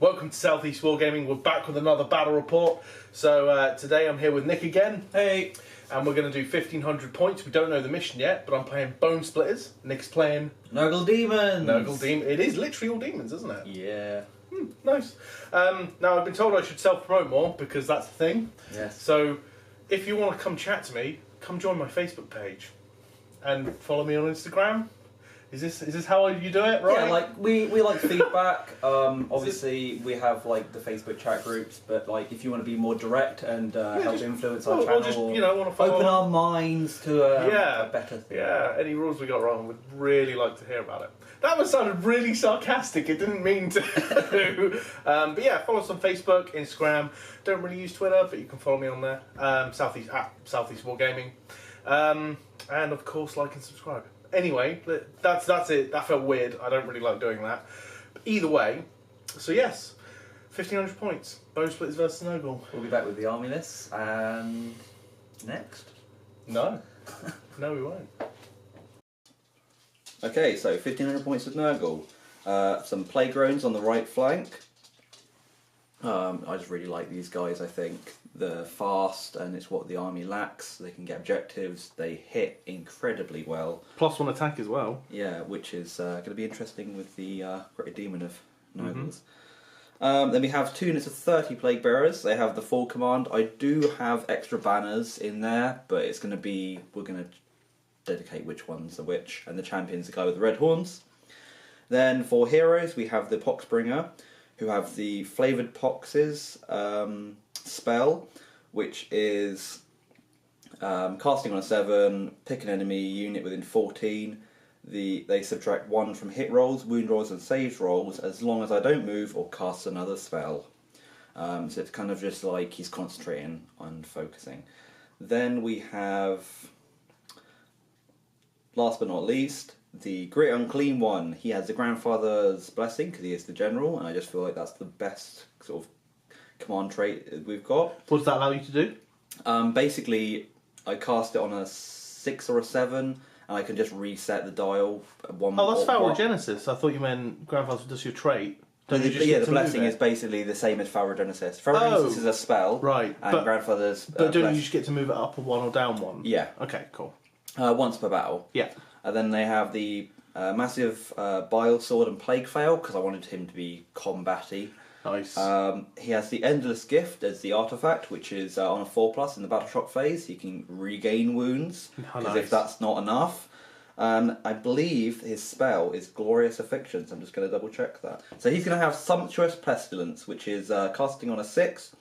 Welcome to Southeast Wargaming. We're back with another battle report. So today I'm here with Nick again. Hey. And we're going to do 1500 points. We don't know the mission yet, but I'm playing Bonesplitterz. Nick's playing Nurgle Demons. Nurgle Demons. It is literally all demons, isn't it? Yeah. Nice. Now I've been told I should self-promote more because that's the thing. Yes. So if you want to come chat to me, come join my Facebook page and follow me on Instagram. Is this how you do it, right? Yeah, like we like feedback. Obviously we have like the Facebook chat groups, but like if you want to be more direct and help influence our channel, or just want to follow open our minds to a better thing. Yeah, any rules we got wrong, we'd really like to hear about it. That one sounded really sarcastic. It didn't mean to. But yeah, follow us on Facebook, Instagram. Don't really use Twitter, but you can follow me on there. Southeast Wargaming, and of course like and subscribe. Anyway, that's it. That felt weird. I don't really like doing that. But either way, so yes, 1500 points. Bonesplitterz versus Nurgle. We'll be back with the army lists and next. No, no, we won't. Okay, so 1500 points with Nurgle. Some plague drones on the right flank. I just really like these guys. I think they're fast and it's what the army lacks. They can get objectives. They hit incredibly well. +1 attack as well. Yeah, which is going to be interesting with the Great Demon of Nurgles. Then we have 2 units of 30 Plague Bearers. They have the full command. I do have extra banners in there, but it's going to be, we're going to dedicate which ones are which. And the champion's the guy with the red horns. Then for heroes, we have the Poxbringer, who have the Flavoured Poxes spell, which is casting on a 7, pick an enemy unit within 14. They subtract 1 from hit rolls, wound rolls and saves rolls as long as I don't move or cast another spell. So it's kind of just like he's concentrating on focusing. Then we have, last but not least, the Great Unclean one. He has the Grandfather's Blessing because he is the general, and I just feel like that's the best sort of command trait we've got. What does that allow you to do? Basically, I cast it on a 6 or a 7, and I can just reset the dial. Oh, that's Pharogenesis. I thought you meant Grandfather does your trait. The blessing is basically the same as Pharogenesis. Pharogenesis is a spell, right? And Grandfather's. But don't you just get to move it up 1 or down 1? Yeah. Okay, cool. Once per battle. Yeah. And then they have the massive Bile Sword and Plague Fail, because I wanted him to be combatty. Nice. He has the Endless Gift as the artifact, which is on a 4+ in the Battle Shock phase. He can regain wounds, because if that's not enough. I believe his spell is Glorious Afflictions. I'm just going to double check that. So he's going to have Sumptuous Pestilence, which is casting on a 6.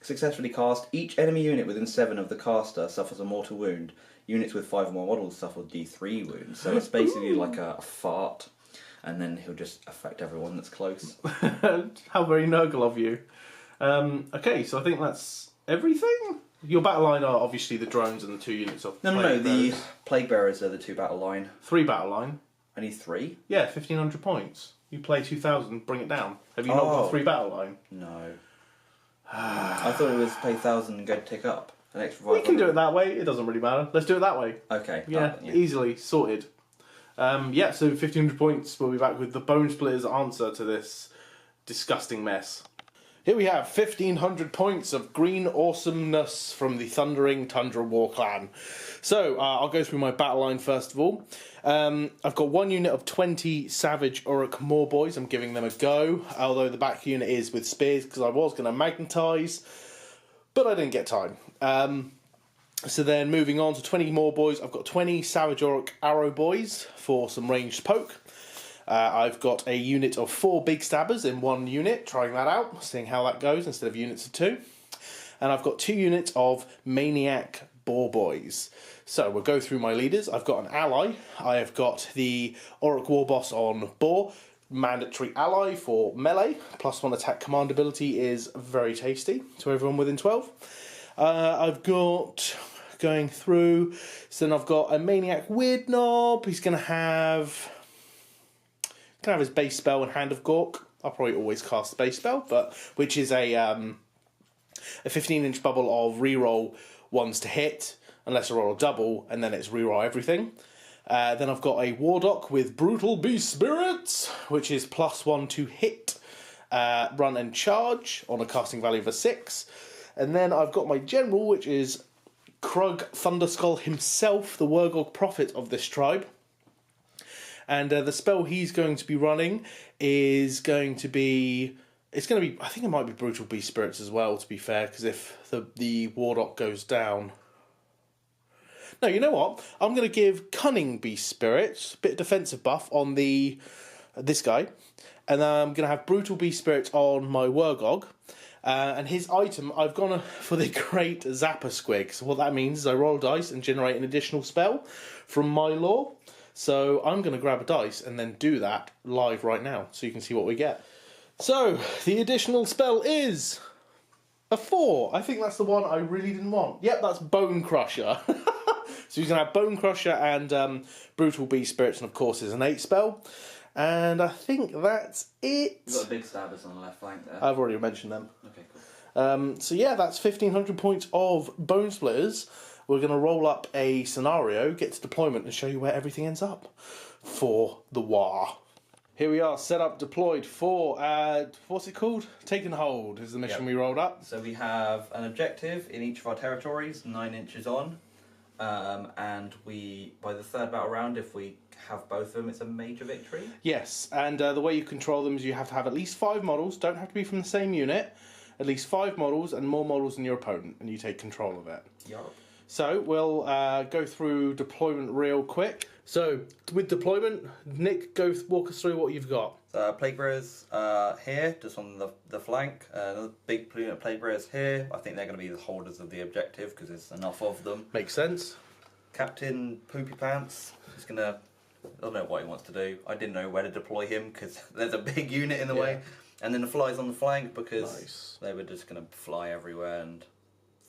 Successfully cast, each enemy unit within 7 of the caster suffers a mortal wound. Units with 5 or more models suffer D3 wounds. So it's basically like a fart, and then he'll just affect everyone that's close. How very Nurgle of you. Okay, so I think that's everything? Your battle line are obviously the drones and the 2 units of No, the Plague Bearers are the 2 battle line. 3 battle line? I need 3? Yeah, 1500 points. You play 2000, bring it down. Have you not got 3 battle line? No. I thought it was play 1000 and go tick up. An extra 500. We can do it that way, it doesn't really matter. Let's do it that way. Okay. Yeah, easily sorted. Yeah, so 1500 points. We'll be back with the Bonesplitterz answer to this disgusting mess. Here we have 1500 points of green awesomeness from the Thundering Tundra War Clan. So, I'll go through my battle line first of all. I've got 1 unit of 20 Savage Uruk Moorboys. I'm giving them a go, although the back unit is with spears because I was going to magnetise, but I didn't get time. So then moving on to 20 more boys, I've got 20 Savage Uruk Arrow Boys for some ranged poke. I've got a unit of 4 Big Stabbers in 1 unit, trying that out, seeing how that goes instead of units of 2. And I've got 2 units of Maniac Boar Boys. So we'll go through my leaders. I've got an ally. I have got the Uruk Warboss on Boar, mandatory ally for melee. +1 attack command ability is very tasty to everyone within 12. I've got, going through, so then I've got a Maniac Weird Knob. He's going to have his base spell and Hand of Gork. I'll probably always cast the base spell, but which is a 15-inch bubble of reroll 1s to hit, unless I roll a double, and then it's reroll everything. Then I've got a Wardock with Brutal Beast Spirits, which is +1 to hit, run and charge on a casting value of a 6. And then I've got my general, which is Grug Thunderskull himself, the Wargog prophet of this tribe. And the spell he's going to be running is going to be... It's going to be... I think it might be Brutal Beast Spirits as well, to be fair, because if the Warlock goes down... No, you know what? I'm going to give Cunning Beast Spirits, a bit of defensive buff on this guy. And I'm going to have Brutal Beast Spirits on my Wargog. And his item, I've gone for the Great Zapper Squig. So what that means is I roll dice and generate an additional spell from my lore. So I'm going to grab a dice and then do that live right now, so you can see what we get. So, the additional spell is a 4. I think that's the one I really didn't want. Yep, that's Bone Crusher. So he's going to have Bone Crusher and Brutal Beast Spirits, and of course is an 8 spell. And I think that's it. You've got big stabbers on the left flank there. I've already mentioned them. Okay, cool. So yeah, that's 1,500 points of Bonesplitterz. We're going to roll up a scenario, get to deployment, and show you where everything ends up for the war. Here we are, set up, deployed for, what's it called? Taken Hold is the mission we rolled up. So we have an objective in each of our territories, 9 inches on. And by the third battle round, if we have both of them, it's a major victory. Yes, and the way you control them is you have to have at least 5 models, don't have to be from the same unit, at least 5 models and more models than your opponent, and you take control of it. Yup. So we'll go through deployment real quick. So with deployment, Nick, walk us through what you've got. Plague Bearers here, just on the flank. Another big unit of Plague Bearers here. I think they're going to be the holders of the objective because there's enough of them. Makes sense. Captain Poopy Pants is going to... I don't know what he wants to do. I didn't know where to deploy him because there's a big unit in the way. And then the flies on the flank because they were just going to fly everywhere and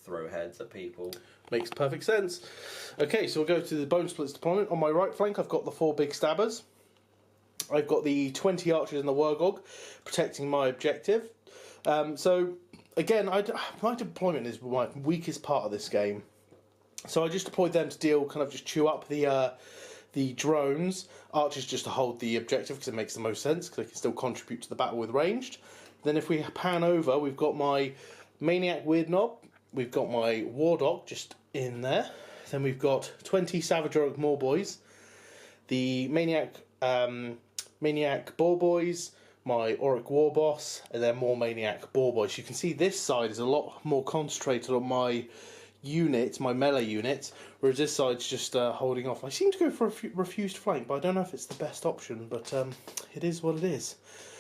throw heads at people. Makes perfect sense. Okay, so we'll go to the Bonesplitterz deployment. On my right flank, I've got the 4 big stabbers. I've got the 20 archers and the Wargog protecting my objective. So, again, my deployment is my weakest part of this game. So I just deployed them to just chew up the drones. Archers just to hold the objective because it makes the most sense because they can still contribute to the battle with ranged. Then if we pan over, we've got my Maniac Weird Knob. We've got my War Dog just in there. Then we've got 20 Savage Orc Moorboys. The Maniac Boar Boys, my Auric War Boss, and then more Maniac Boar Boys. You can see this side is a lot more concentrated on my unit, my melee unit, whereas this side's just holding off. I seem to go for a refused flank, but I don't know if it's the best option, but it is what it is.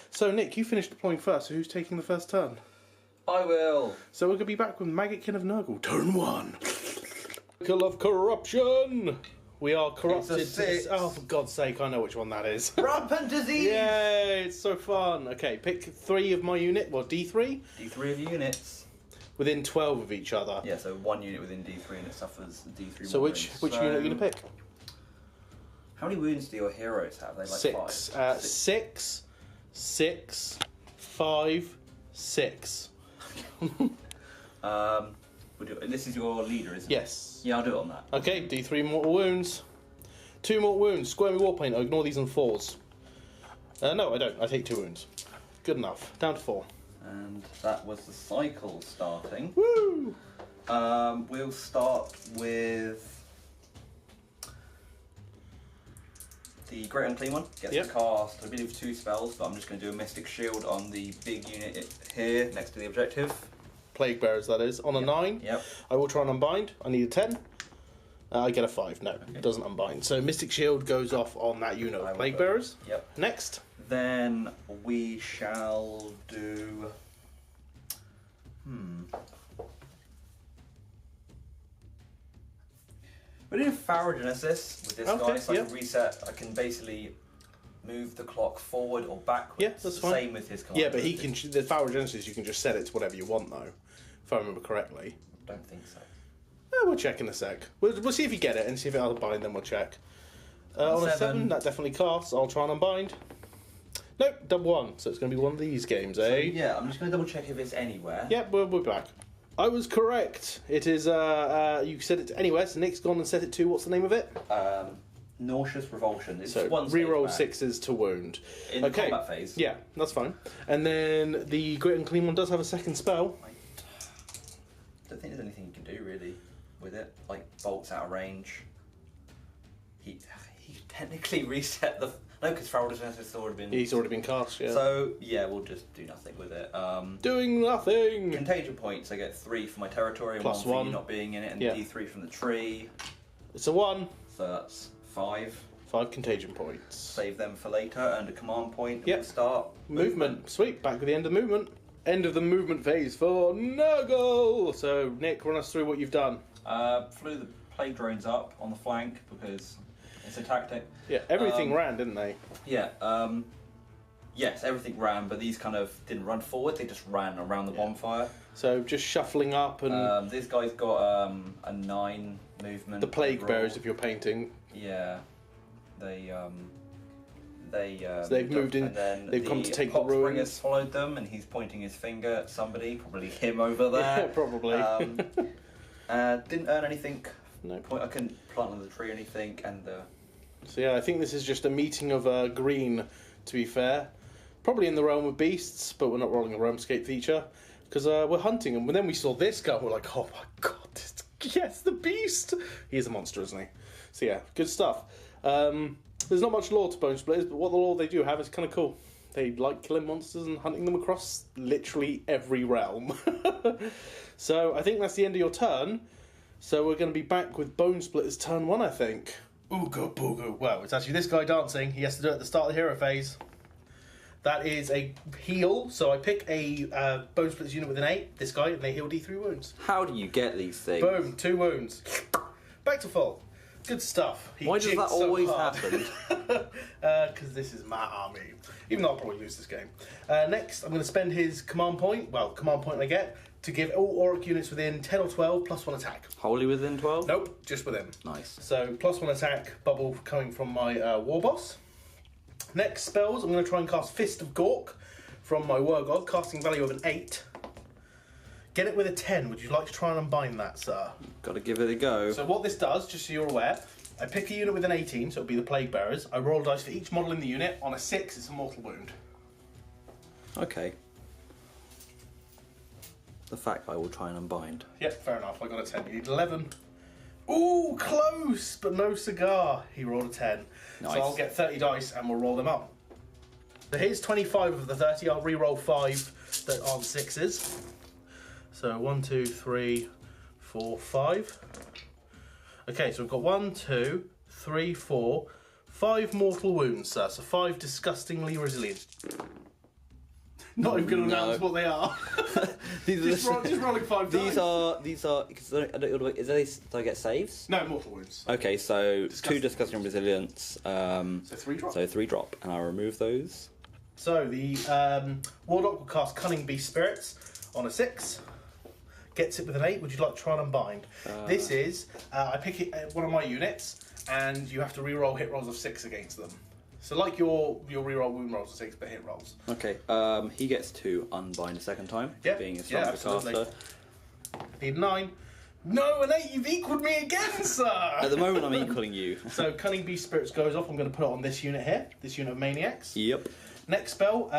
So, Nick, you finished deploying first, so who's taking the first turn? I will. So we're going to be back with Maggotkin of Nurgle, turn 1. Circle of Corruption! We are corrupted. It's a 6. Oh, for God's sake, I know which one that is. Rampant disease! Yay, it's so fun. Okay, pick 3 of my unit, well, D3. D3 of units. Within 12 of each other. Yeah, so 1 unit within D3 and it suffers D3 So which unit are you going to pick? How many wounds do your heroes have? They like 6. 5. 6, 6, 5, 6. This is your leader, isn't it? Yes. Yeah, I'll do it on that. Okay, D3 mortal wounds. 2 mortal wounds. Square me Warpaint. I'll ignore these on 4s. No, I don't. I take 2 wounds. Good enough. Down to 4. And that was the cycle starting. Woo! We'll start with the Great Unclean one. Gets to cast, I believe, 2 spells, but I'm just going to do a Mystic Shield on the big unit here next to the objective. Plague Bearers, that is. On a 9, I will try and unbind. I need a 10. I get a 5. No, it doesn't unbind. So Mystic Shield goes off on that unit of Plague Bearers. Yep. Next. Then we shall do... We're doing Pharogenesis with this guy, so I can reset. I can basically move the clock forward or backwards. Yeah, that's fine. Same with his command. Yeah, but he can. The Pharogenesis, you can just set it to whatever you want, though. If I remember correctly. I don't think so. We'll check in a sec. We'll see if you get it and see if it'll unbind, then we'll check. On a 7, that definitely casts. I'll try and unbind. Nope, double 1. So it's going to be one of these games, eh? So, yeah, I'm just going to double check if it's anywhere. Yep, we're back. I was correct. It is, you said it to anywhere, so Nick's gone and set it to, what's the name of it? Nauseous Revulsion. It's So one stage reroll back. 6s to wound. In the combat phase. Yeah, that's fine. And then the Grit and Clean one does have a second spell. I don't think there's anything you can do really with it. Like bolts out of range. He technically reset the. No, because Farrell's has already been. He's already been cast, yeah. So yeah, we'll just do nothing with it. Doing nothing! Contagion points. I get 3 for my territory, and Plus 1 for one. you not being in it, and Yeah. D3 from the tree. It's a 1. So that's 5. 5 contagion points. Save them for later, and a command point. And Yep. we'll start Movement. Sweet, back with the end of movement. End of the movement phase for Nurgle! So, Nick, run us through what you've done. Flew the plague drones up on the flank because it's a tactic. Yeah, everything ran, didn't they? Yeah. Yes, everything ran, but these kind of didn't run forward. They just ran around the bonfire. So, just shuffling up and This guy's got a 9 movement. the plague overall. bearers, if you're painting. Yeah. They So they've moved in, and then they've come to take the Poxbringer's ruins. followed them, and he's pointing his finger at somebody, probably him over there. Yeah, probably. Didn't earn anything. No. I couldn't plant on the tree or anything, and So yeah, I think this is just a meeting of green, to be fair. Probably in the realm of beasts, but we're not rolling a realmscape feature. Because we're hunting, and then we saw this guy, we're like, oh my god, yes, the beast! He is a monster, isn't he? So yeah, good stuff. There's not much lore to Bonesplitterz, but what the lore they do have is kind of cool. They like killing monsters and hunting them across literally every realm. So I think that's the end of your turn. So we're going to be back with Bonesplitterz turn 1, I think. Ooga booga. Well, it's actually this guy dancing. He has to do it at the start of the hero phase. That is a heal. So I pick a Bonesplitterz unit with an 8, this guy, and they heal D3 wounds. How do you get these things? Boom, 2 wounds. Back to full. Good stuff. He Why does that jigged so always hard. happen? Because this is my army. Even though I'll probably lose this game. Next, I'm going to spend his command point, command point I get, to give all Auric units within 10 or 12 plus 1 attack. Wholly within 12? Nope, just within. Nice. So, plus 1 attack, bubble coming from my war boss. Next spells, I'm going to try and cast Fist of Gork from my Wargod, casting value of an 8. Get it with a 10. Would you like to try and unbind that, sir? Got to give it a go. So what this does, just so you're aware, I pick a unit with an 18, so it'll be the Plague Bearers. I roll dice for each model in the unit. On a 6, it's a mortal wound. Okay. The fact I will try and unbind. Yep, fair enough. I got a 10. You need 11. Ooh, close, but no cigar. He rolled a 10. Nice. So I'll get 30 dice and we'll roll them up. So here's 25 of the 30. I'll re-roll 5 that aren't 6s. So 1, 2, 3, 4, 5. Okay, so we've got 1, 2, 3, 4, 5 mortal wounds, sir. So 5 disgustingly resilient. Not even going to announce what they are. These are just rolling 5 dice. These are. Cause I don't, is there, do I get saves? No, mortal wounds. Okay, so Disgusting. 2 disgusting resilience. So 3 drop. So 3 drop, and I'll remove those. So the Warlock will cast Cunning Beast Spirits on a 6. Gets it with an 8. Would you like to try and unbind? This is I pick it at one of my units, and you have to re-roll hit rolls of 6 against them. So like your re-roll wound rolls of 6, but hit rolls. Okay, he gets to unbind a second time, Yep, being a yeah, stronger absolutely. caster. Need 9. No, an 8. You've equalled me again, sir. At the moment, I'm equaling you. So Cunning Beast Spirits goes off. I'm going to put it on this unit here. This unit of Maniacs. Yep. Next spell,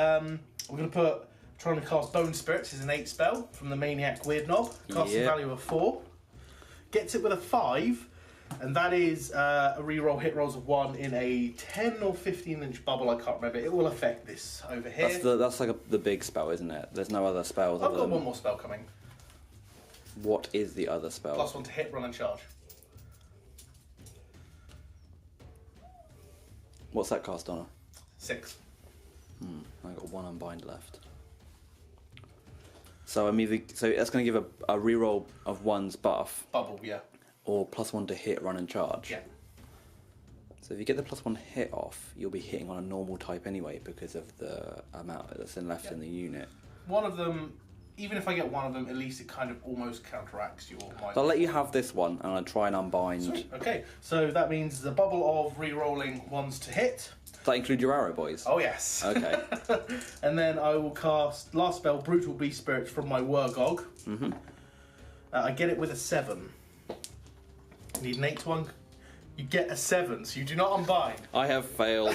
we're going to put. Trying to cast Bone Spirits is an 8 spell from the Maniac Weird Knob. Casting Yep. value of 4. Gets it with a 5, and that is a reroll hit rolls of 1 in a 10 or 15-inch bubble. I can't remember. It will affect this over here. That's like the big spell, isn't it? There's no other spells. I've other got than- one more spell coming. What is the other spell? Plus 1 to hit, run, and charge. What's that cast on? 6. I've got 1 unbind left. So I'm either that's going to give a reroll of 1's buff, Bubble, yeah. or plus 1 to hit, run, and charge. Yeah. So if you get the plus 1 hit off, you'll be hitting on a normal type anyway because of the amount that's left in the unit. One of them, even if I get one of them, at least it kind of almost counteracts your So I'll let you have this one, and I'll try and unbind. Sweet. Okay, so that means the bubble of re-rolling 1s to hit. Does that include your arrow boys? Oh yes. Okay. And then I will cast last spell, Brutal Beast Spirits from my Wargog. I get it with a 7. Need an 8 to You get a 7, so you do not unbind. I have failed.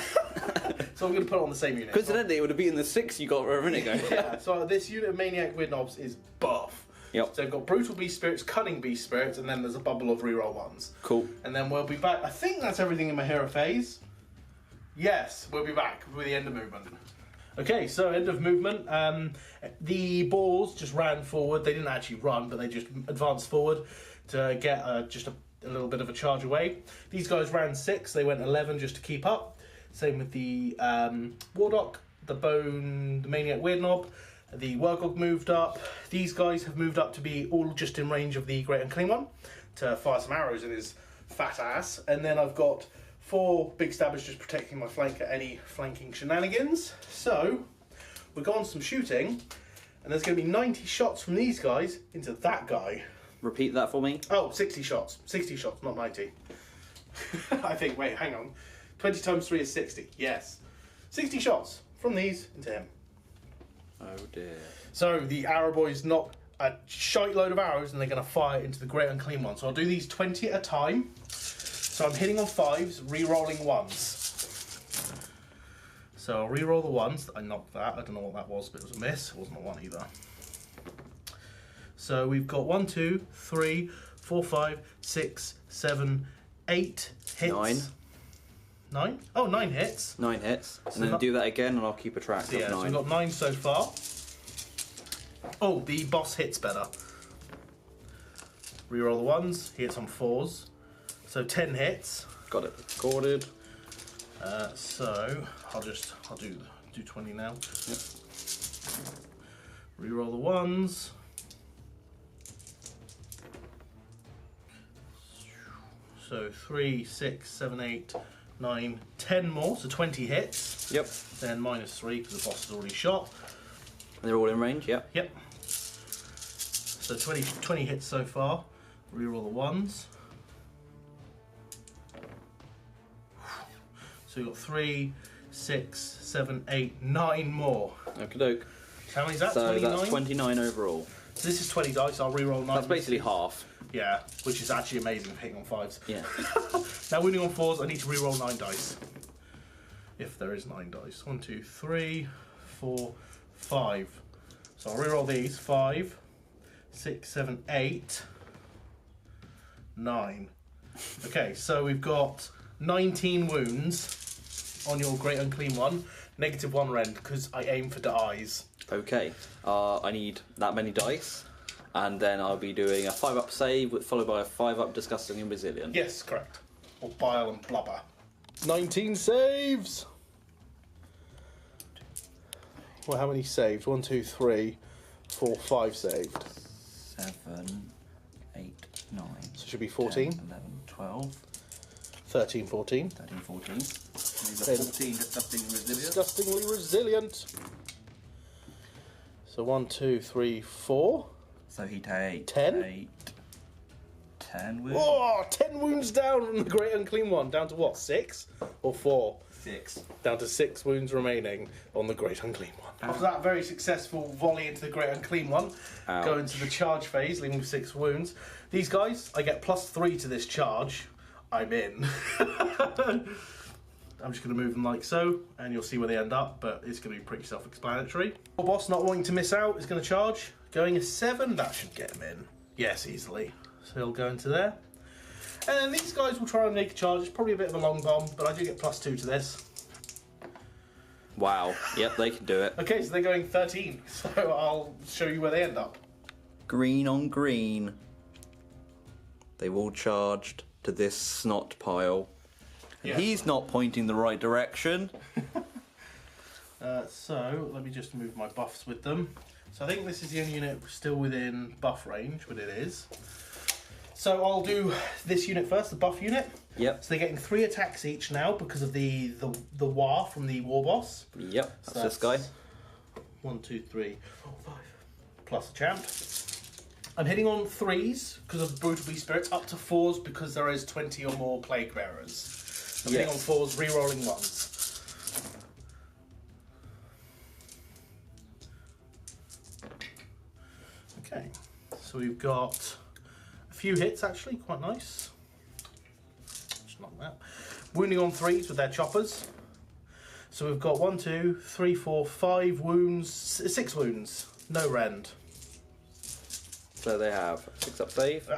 So I'm going to put it on the same unit. Coincidentally, it would have been the 6 you got a minute ago. Yeah, so this unit of Maniac Weird Knobs is buff. Yep. So we've got Brutal Beast Spirits, Cunning Beast Spirits, and then there's a bubble of reroll ones. Cool. And then we'll be back. I think that's everything in my hero phase. Yes, we'll be back with the end of movement. Okay, so end of movement. The Boars just ran forward. They didn't actually run, but they just advanced forward to get just a little bit of a charge away. These guys ran 6. They went 11 just to keep up. Same with the Warlock, the Maniac Weird Knob. The Wargog moved up. These guys have moved up to be all just in range of the Great Unclean One to fire some arrows in his fat ass. And then I've got 4 big stabbers just protecting my flank at any flanking shenanigans. So we're going some shooting, and there's going to be 90 shots from these guys into that guy. Repeat that for me. Oh, 60 shots. 60 shots, not 90. I think, wait, hang on. 20 times 3 is 60. Yes. 60 shots from these into him. Oh dear. So the arrow boys knock a shite load of arrows and they're going to fire into the Great Unclean One. So I'll do these 20 at a time. So I'm hitting on 5s, re-rolling 1s. So I'll re-roll the 1s. I knocked that. I don't know what that was, but it was a miss. It wasn't a 1 either. So we've got 1, 2, 3, 4, 5, 6, 7, 8 hits. 9. 9? Oh, 9 hits. 9 hits. So And then do that again and I'll keep a track So of yeah, 9. so we've got 9 so far. Oh, the boss hits better. Reroll the 1s. He hits on 4s. So 10 hits. Got it recorded. So I'll do 20 now. Yep. Reroll the 1s. So 3, 6, 7, 8, 9, 10 more. So 20 hits. Yep. Then minus 3 because the boss is already shot. And they're all in range, yep. Yep. So 20 hits so far. Reroll the 1s. So we've got 3, 6, 7, 8, 9 more. Okie doke. How many is that? So 29? that's 29 overall. So this is 20 dice, I'll reroll 9. That's basically half. Yeah, which is actually amazing for hitting on 5s. Yeah. Now winning on 4s, I need to reroll 9 dice. If there is 9 dice. 1, 2, 3, 4, 5. So I'll reroll these. 5, 6, 7, 8, 9. Okay, so we've got 19 wounds on your Great Unclean One. Negative 1 rend, because I aim for the eyes. Okay. I need that many dice. And then I'll be doing a 5-up save, followed by a 5-up Disgusting and Resilient. Yes, correct. Or bile and blubber. 19 saves! Well, how many saved? 1, 2, 3, 4, 5 saved. 7, 8, 9. So it should be 14. 10, 11, 12, 13, 14. 13, 14. These Then- are 14 disgusting resilient. Disgustingly resilient. So 1, 2, 3, 4. So he takes 10? 8, 10 wounds. Oh, 10 wounds down on the Great Unclean One. Down to what, 6 or 4? 6. Down to 6 wounds remaining on the Great Unclean One. After that very successful volley into the Great Unclean One, Ouch. go into the charge phase, leaving with 6 wounds. These guys, I get +3 to this charge. I'm in. I'm just going to move them like so, and you'll see where they end up, but it's going to be pretty self-explanatory. Our boss, not wanting to miss out, is going to charge. Going a 7, that should get him in. Yes, easily. So he'll go into there. And then these guys will try and make a charge. It's probably a bit of a long bomb, but I do get +2 to this. Wow. Yep, they can do it. Okay, so they're going 13, so I'll show you where they end up. Green on green. They've all charged to this snot pile. And Yeah. he's not pointing the right direction. So, let me just move my buffs with them. So I think this is the only unit still within buff range, but it is. So I'll do this unit first, the buff unit. Yep. So they're getting 3 attacks each now because of the War from the War Boss. Yep, So that's this guy. 1, 2, 3, 4, 5. Plus a champ. I'm hitting on 3s because of Brutal Beast Spirits, up to 4s because there is 20 or more Plague Bearers. I'm hitting on 4s, re-rolling 1s. Okay, so we've got a few hits actually, quite nice. Just knock that. Wounding on 3s with their choppers. So we've got 1, 2, 3, 4, 5 wounds, 6 wounds. No rend. So they have 6 up save.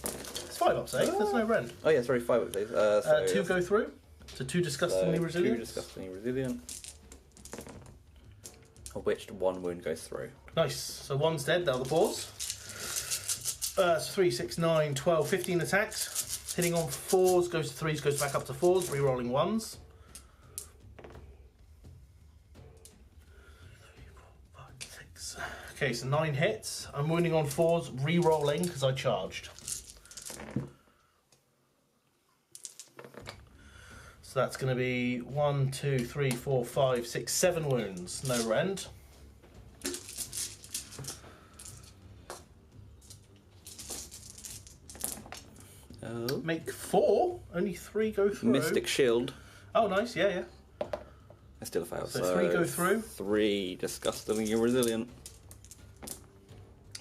It's 5 up save. There's no rend. Oh yeah, sorry, 5 up save. So 2 go through. So 2 disgustingly resilient. 2 disgustingly resilient. Of which 1 wound goes through. Nice. So 1's dead. They're the boars. So 3, 6, 9, 12, 15 attacks. Hitting on 4s, goes to 3s, goes back up to 4s, re-rolling 1s. 3, 4, 5, 6. Okay, so 9 hits. I'm wounding on 4s, re-rolling because I charged. So that's going to be 1, 2, 3, 4, 5, 6, 7 wounds. No rend. Make 4. Only 3 go through. Mystic Shield. Oh, nice. Yeah, yeah. That's still a fail. So 3 go through. 3 disgustingly resilient.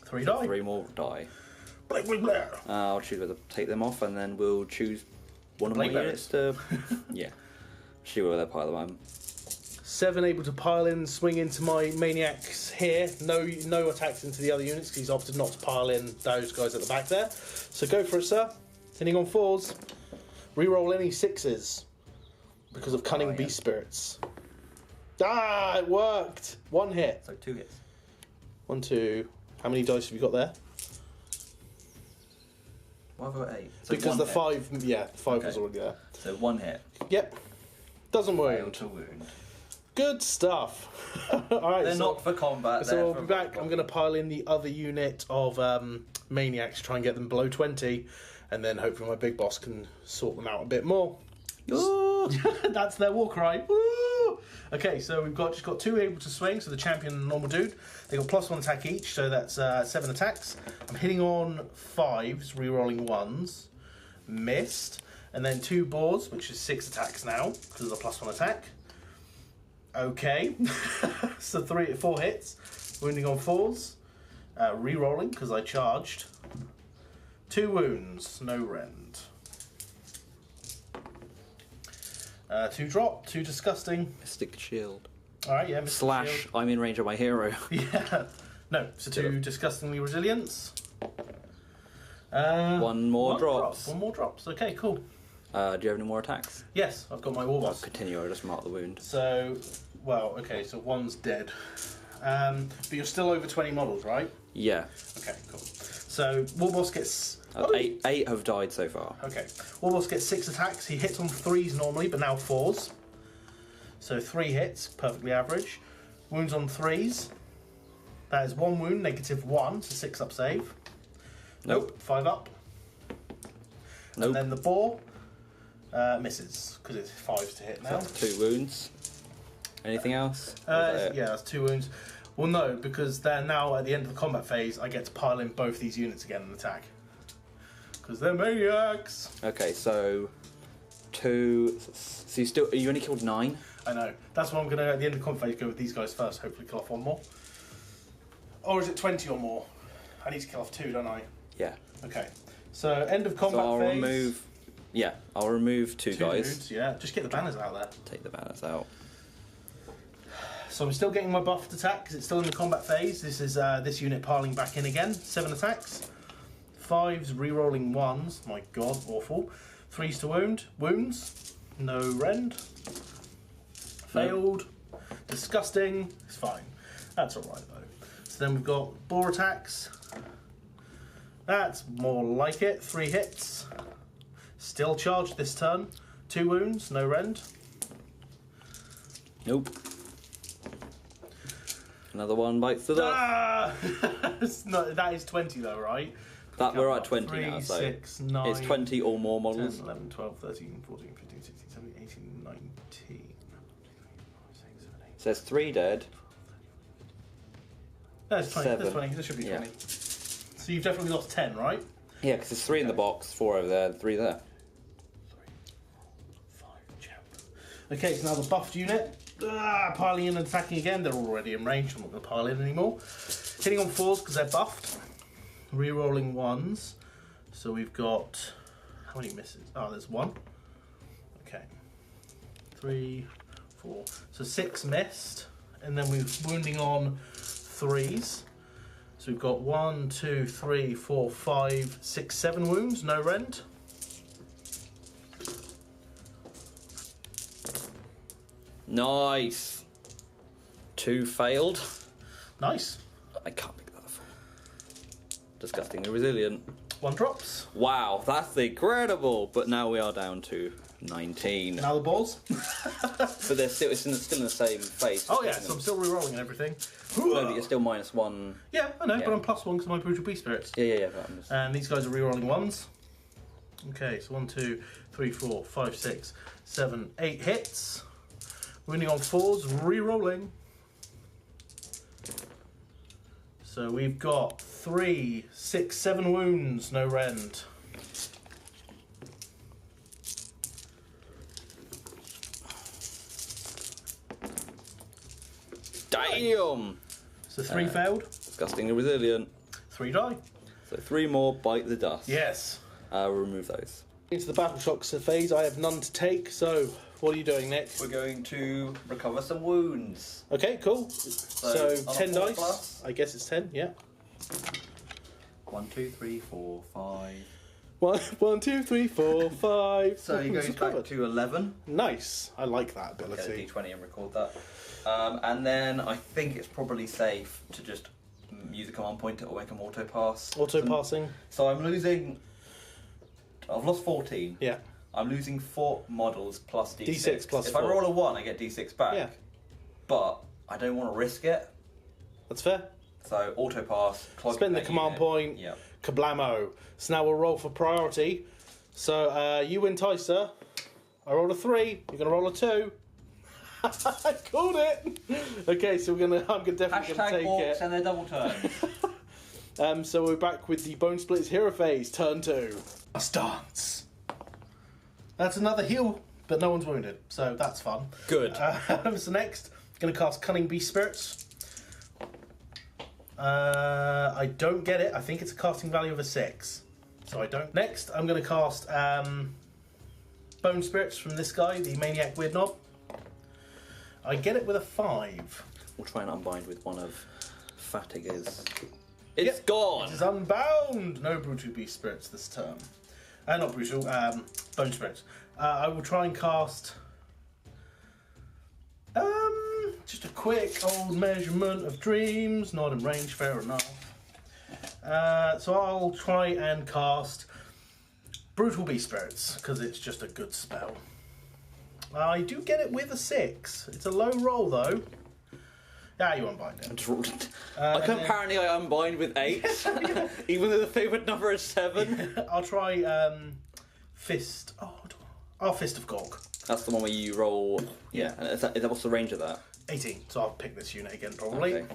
3 die. 3 more die. Blake Blair. I'll choose whether to take them off, and then we'll choose one of my units to. Yeah. See where they pile them on. 7 able to pile in, swing into my maniacs here. No attacks into the other units because he's opted not to pile in those guys at the back there. So go for it, sir. Hitting on 4s. Reroll any 6s because of cunning beast spirits. Ah, it worked. 1 hit. So 2 hits. 1, 2. How many dice have you got there? Why have I got 8? So Because the hit. 5, yeah, 5 Okay. was already there. So 1 hit. Yep. Doesn't Fail wound. to wound. Good stuff. Alright, They're not for combat. So they're we'll for be back. I'm going to pile in the other unit of maniacs, try and get them below 20, and then hopefully my big boss can sort them out a bit more. Ooh, that's their war cry. Woo! Okay, so we've just got 2 able to swing, so the champion and the normal dude. They got +1 attack each, so that's 7 attacks. I'm hitting on 5s, re-rolling 1s. Missed. And then 2 boars, which is 6 attacks now, because of the +1 attack. Okay. So 4 hits. Wounding on 4s. Re-rolling, because I charged. 2 wounds, no rend. 2 drop, 2 disgusting. Mystic Shield. Alright, yeah. Mr. / Shield. I'm in range of my hero. Yeah. No, so 2 disgustingly resilience. 1 more drops. 1 more drops. Okay, cool. Do you have any more attacks? Yes, I've got my war I'll boss. continue, I'll just mark the wound. So, well, okay, so 1's dead. But you're still over 20 models, right? Yeah. Okay, cool. So, Warboss gets... 8 have died so far. Okay. Warboss gets 6 attacks. He hits on 3s normally, but now 4s. So 3 hits, perfectly average. Wounds on 3s. That is 1 wound, -1, so 6 up save. Nope, 5 up. Nope. And then the boar misses, because it's 5s to hit now. That's 2 wounds. Anything else? Yeah, that's 2 wounds. Well, no, because they're now at the end of the combat phase, I get to pile in both these units again and attack. Because they're maniacs! Okay, so 2. So you only killed 9? I know. That's why I'm going to, at the end of the combat phase, go with these guys first, hopefully kill off 1 more. Or is it 20 or more? I need to kill off 2, don't I? Yeah. Okay. So, end of combat So I'll phase. remove. Yeah, I'll remove 2 guys. Dudes, yeah. Just get the banners out there. Take the banners out. So I'm still getting my buffed attack because it's still in the combat phase. This is this unit piling back in again. 7 attacks. 5s, re-rolling 1s. My god, awful. 3s to wound. Wounds. No rend. Failed. Disgusting. It's fine. That's alright though. So then we've got Boar Attacks. That's more like it. 3 hits. Still charged this turn. 2 wounds. No rend. Nope. Another one bites the dust. Ah! That is 20 though, right? That we're at 20 3, now, so 6, 9, it's 20 or more 10, models. 11, 12, 13, 14, 15, 16, 17, 18, 19. So there's 3 dead. No, it's 20. 7. That's 20. There should be 20. Yeah. So you've definitely lost 10, right? Yeah, because there's 3 in the box, 4 over there, 3 there. 3, 4, 5, champ. Okay, so now the buffed unit. Piling in and attacking again. They're already in range. I'm not going to pile in anymore. Hitting on 4s because they're buffed. Re-rolling 1s. So we've got... How many misses? Oh, there's 1. Okay. 3, 4. So 6 missed, and then we're wounding on 3s. So we've got 1, 2, 3, 4, 5, 6, 7 wounds, no rend. Nice. 2 failed. Nice. I can't pick that up. Disgustingly resilient. 1 drops. Wow, that's incredible. But now we are down to 19. Now the balls. But they're still, it's still in the same phase. Oh yeah, so I'm still re-rolling and everything. No, but you're still -1. Yeah, I know, Yeah. but I'm +1 because of my brutal beast spirits. Yeah. But I'm just... And these guys are re-rolling 1s. Okay, so 1, 2, 3, 4, 5, 6, 7, 8 hits. Wounding on 4s, re-rolling. So we've got 3, 6, 7 wounds, no rend. Damn! So 3 failed, Disgustingly resilient. 3 die. So 3 more bite the dust. Yes. We'll remove those. Into the battle shocks phase, I have none to take, so what are you doing next? We're going to recover some wounds. Okay, cool. So on a 10 4 dice. plus. I guess it's 10, yeah. 1, 2, 3, 4, 5. 1, 2, 3, 4, 5. So he goes back to 11. Nice. I like that Get a ability. d20 and record that. And then I think it's probably safe to just use a command pointer or make them auto pass. Auto passing. So I'm losing. I've lost 14. Yeah. I'm losing 4 models plus d6. D6 plus if 4. I roll a 1, I get d6 back. Yeah. But I don't want to risk it. That's fair. So auto pass. Spend the command point. Yep. Kablamo. So now we'll roll for priority. So you win, Tyser. I rolled a 3. You're gonna roll a 2. I called it. Okay, so I'm definitely gonna Hashtag take orcs it. and their double turns. So we're back with the Bonesplitterz hero phase, turn 2. A stance. That's another heal, but no one's wounded, so that's fun. Good. So next, going to cast Cunning Beast Spirits. I don't get it. I think it's a casting value of a 6, so I don't. Next, I'm going to cast Bone Spirits from this guy, the Maniac Weird Knob. I get it with a 5. We'll try and unbind with one of Fatigue's. It's gone! It is unbound! No Brutal Beast Spirits this turn. Not Brutal, Bone Spirits. I will try and cast... just a quick old measurement of dreams. Not in range, fair enough. So I'll try and cast Brutal Beast Spirits, because it's just a good spell. I do get it with a 6. It's a low roll, though. Yeah, you unbind it. Apparently I unbind with 8, even though the favourite number is 7. I'll try Fist. Fist of Gork. That's the one where you roll. Yeah. And is that what's the range of that? 18. So I'll pick this unit again, probably. Okay.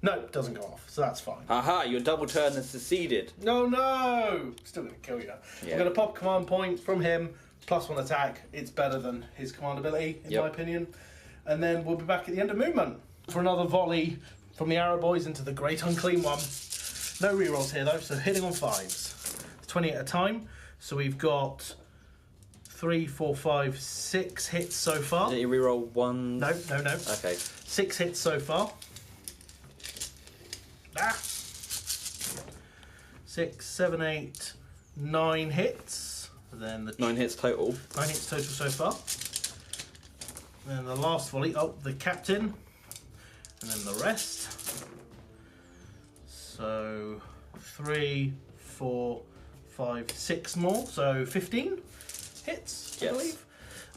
No, it doesn't go off, so that's fine. Aha! Your double turn has succeeded. No! Still going to kill you. Yeah. I'm going to pop command point from him, +1 attack. It's better than his command ability, in my opinion. And then we'll be back at the end of movement for another volley from the Arrow Boys into the Great Unclean One. No rerolls here, though, so hitting on 5s. 20 at a time. So we've got 3, 4, 5, 6 hits so far. Did you reroll 1? No. Okay. 6 hits so far. 6, 7, 8, 9 hits. And then the 9 hits total. 9 hits total so far. And then the last volley, the captain. And then the rest. So 3, 4, 5, 6 more. So 15 hits, I believe.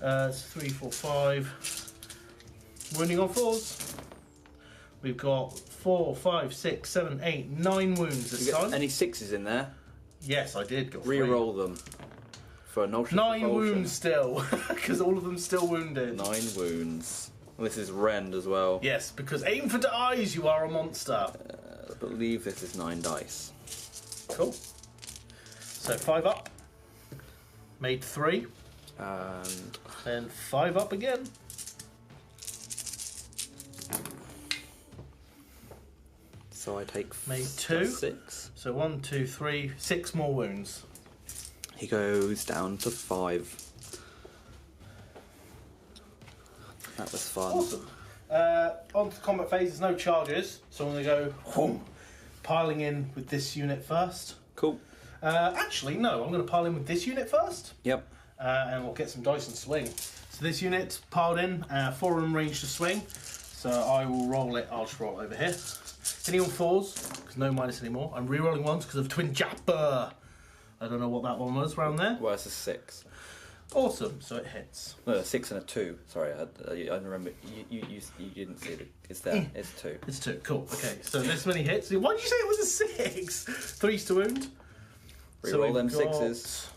It's 3, 4, 5. Wounding on 4s. We've got 4, 5, 6, 7, 8, 9 wounds this time. Any 6s in there? Yes, I did. Got 3. Reroll them. For a 9 wounds still, because all of them still wounded. 9 wounds. And this is rend as well. Yes, because aim for dies, you are a monster. I believe this is 9 dice. Cool. So 5 up. Made 3. And Then 5 up again. so I take Made 2. 6. So 1, 2, 3, 6 more wounds. He goes down to 5. That was fun. Awesome. On to the combat phase, there's no charges, so I'm going to go whoom, piling in with this unit first. Cool. Actually, no, I'm going to pile in with this unit first. Yep. And we'll get some dice and swing. So this unit piled in, 4 of them range to swing. So I will roll it, I'll just roll it over here. Hitting on 4s, because no minus anymore. I'm re-rolling 1s because of Twin Japper. I don't know what that one was around there. Well, it's a 6. Awesome, so it hits. No, a 6 and a 2. Sorry, I remember. You didn't see it. It's there. It's 2. It's 2, cool. Okay, so this many hits. Why did you say it was a 6? 3's to wound. Reroll them 6s.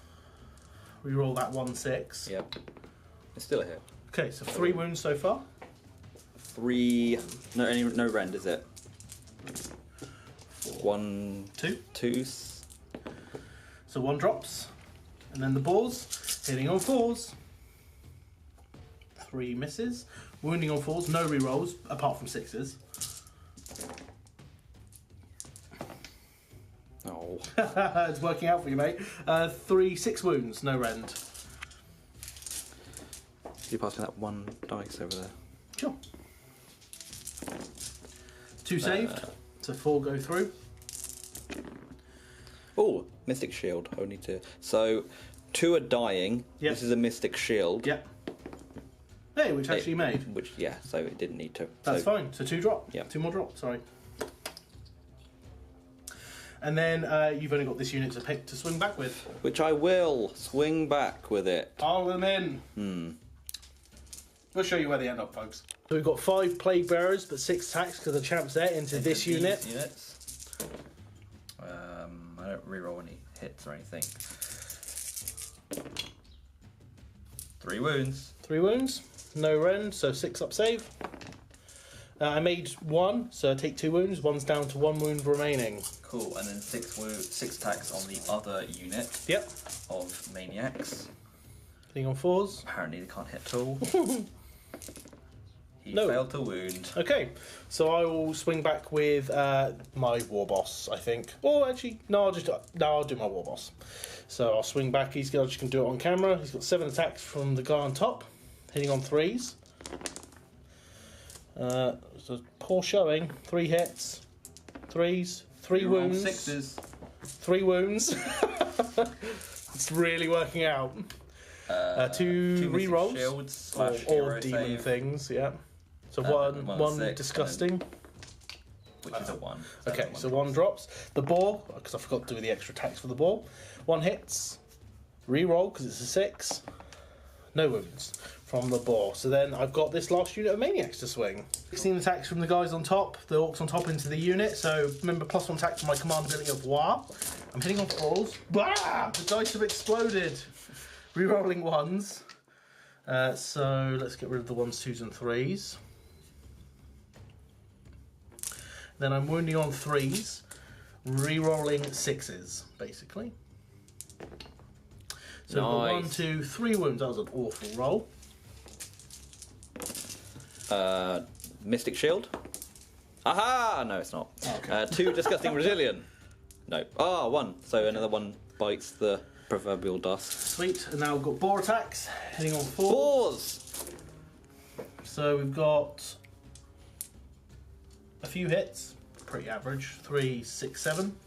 Reroll that 1/6. Yep. It's still a hit. Okay, so 3 wounds so far. 3. No rend, is it? 1. 2. 2s. So 1 drops. And then the balls, hitting on 4s. 3 misses. Wounding on 4s, no rerolls, apart from 6s. Oh. It's working out for you, mate. 6 wounds, no rend. You pass me that 1 dice over there. Sure. 2 saved, so 4 go through. Oh, Mystic Shield. Only 2. So, 2 are dying. Yep. This is a Mystic Shield. Yep. Hey, which actually made. Which, yeah, so it didn't need to. That's so, fine, so 2 drop. Yep. 2 more drop, sorry. And then you've only got this unit to pick to swing back with. Which I will swing back with it. Pile them in. We'll show you where they end up, folks. So we've got 5 Plague Bearers, but 6 attacks because the champ's there into this unit. Units. I don't reroll any hits or anything. 3 wounds. 3 wounds, no rend, so 6 up save. I made 1, so I take 2 wounds. 1's down to 1 wound remaining. Cool, and then 6 attacks on the other unit. Yep. Of maniacs. Hitting on 4s. Apparently they can't hit at all. He No. failed to wound. Okay, so I will swing back with my war boss, I think. Or actually, no, I'll do my war boss. So I'll swing back. I just can do it on camera. He's got 7 attacks from the guy on top, hitting on 3s. So poor showing. 3 hits, 3s, 3 wounds, 6s. 3 wounds. It's really working out. 2 rerolls shields or demon save, things. Yeah. So one 6, disgusting. which is a 1. Okay, so 1 drops. The boar, because I forgot to do the extra attacks for the boar. 1 hits. Reroll, because it's a 6. No wounds from the boar. So then I've got this last unit of maniacs to swing. 16 attacks from the guys on top, the orcs on top into the unit. So remember, +1 attack from my command ability of Boar. I'm hitting on 4s. Bah! The dice have exploded. Rerolling 1s. So let's get rid of the 1s, 2s, and 3s. Then I'm wounding on 3s, re-rolling 6s, basically. So Nice. 1, 2, 3 wounds. That was an awful roll. Mystic Shield. Aha! No, it's not. Okay. 2 Disgusting Resilient. No. 1. So another 1 bites the proverbial dust. Sweet. And now we've got Boar Attacks, hitting on 4. 4s! So we've got a few hits, pretty average. 3, 6, 7.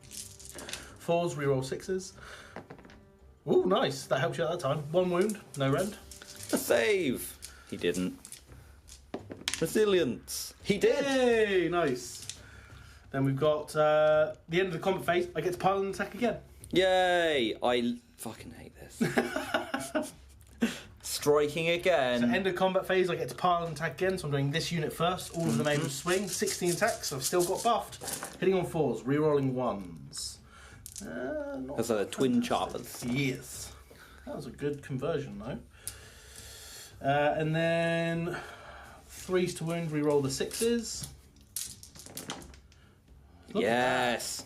4s, reroll 6s. Ooh, nice. That helped you at that time. 1 wound, no rend. A save! He didn't. Resilience! He did! Yay, nice. Then we've got the end of the combat phase. I get to pile and attack again. Yay! I fucking hate this. Striking again. So end of combat phase, I get to pile and attack again. So I'm doing this unit first. All of them aim to swing. 16 attacks. So I've still got buffed. Hitting on 4s, rerolling 1s. Not That's a twin fantastic. choppers. Yes. That was a good conversion, though. And then 3s to wound, reroll the 6s. Look at Yes!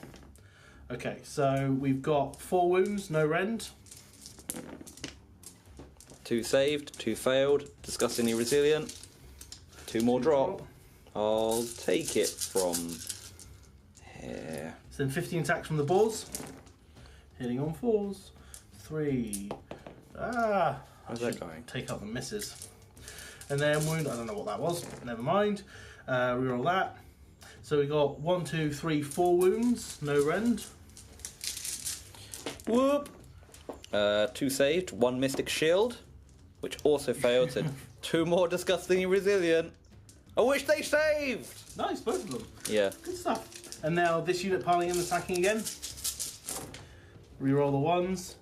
that. Okay, so we've got 4 wounds, no rend. 2 saved, 2 failed, disgustingly resilient. 2 more drop. I'll take it from here. So then 15 attacks from the boars. Hitting on 4s. 3. How's that going? Take out the misses. And then wound, I don't know what that was, never mind. Reroll that. So we got 1, 2, 3, 4 wounds, no rend. Whoop! 2 saved, 1 Mystic Shield, which also failed, so 2 more Disgustingly Resilient. I wish they saved! Nice, both of them. Yeah. Good stuff. And now this unit piling in and attacking again. Reroll the ones.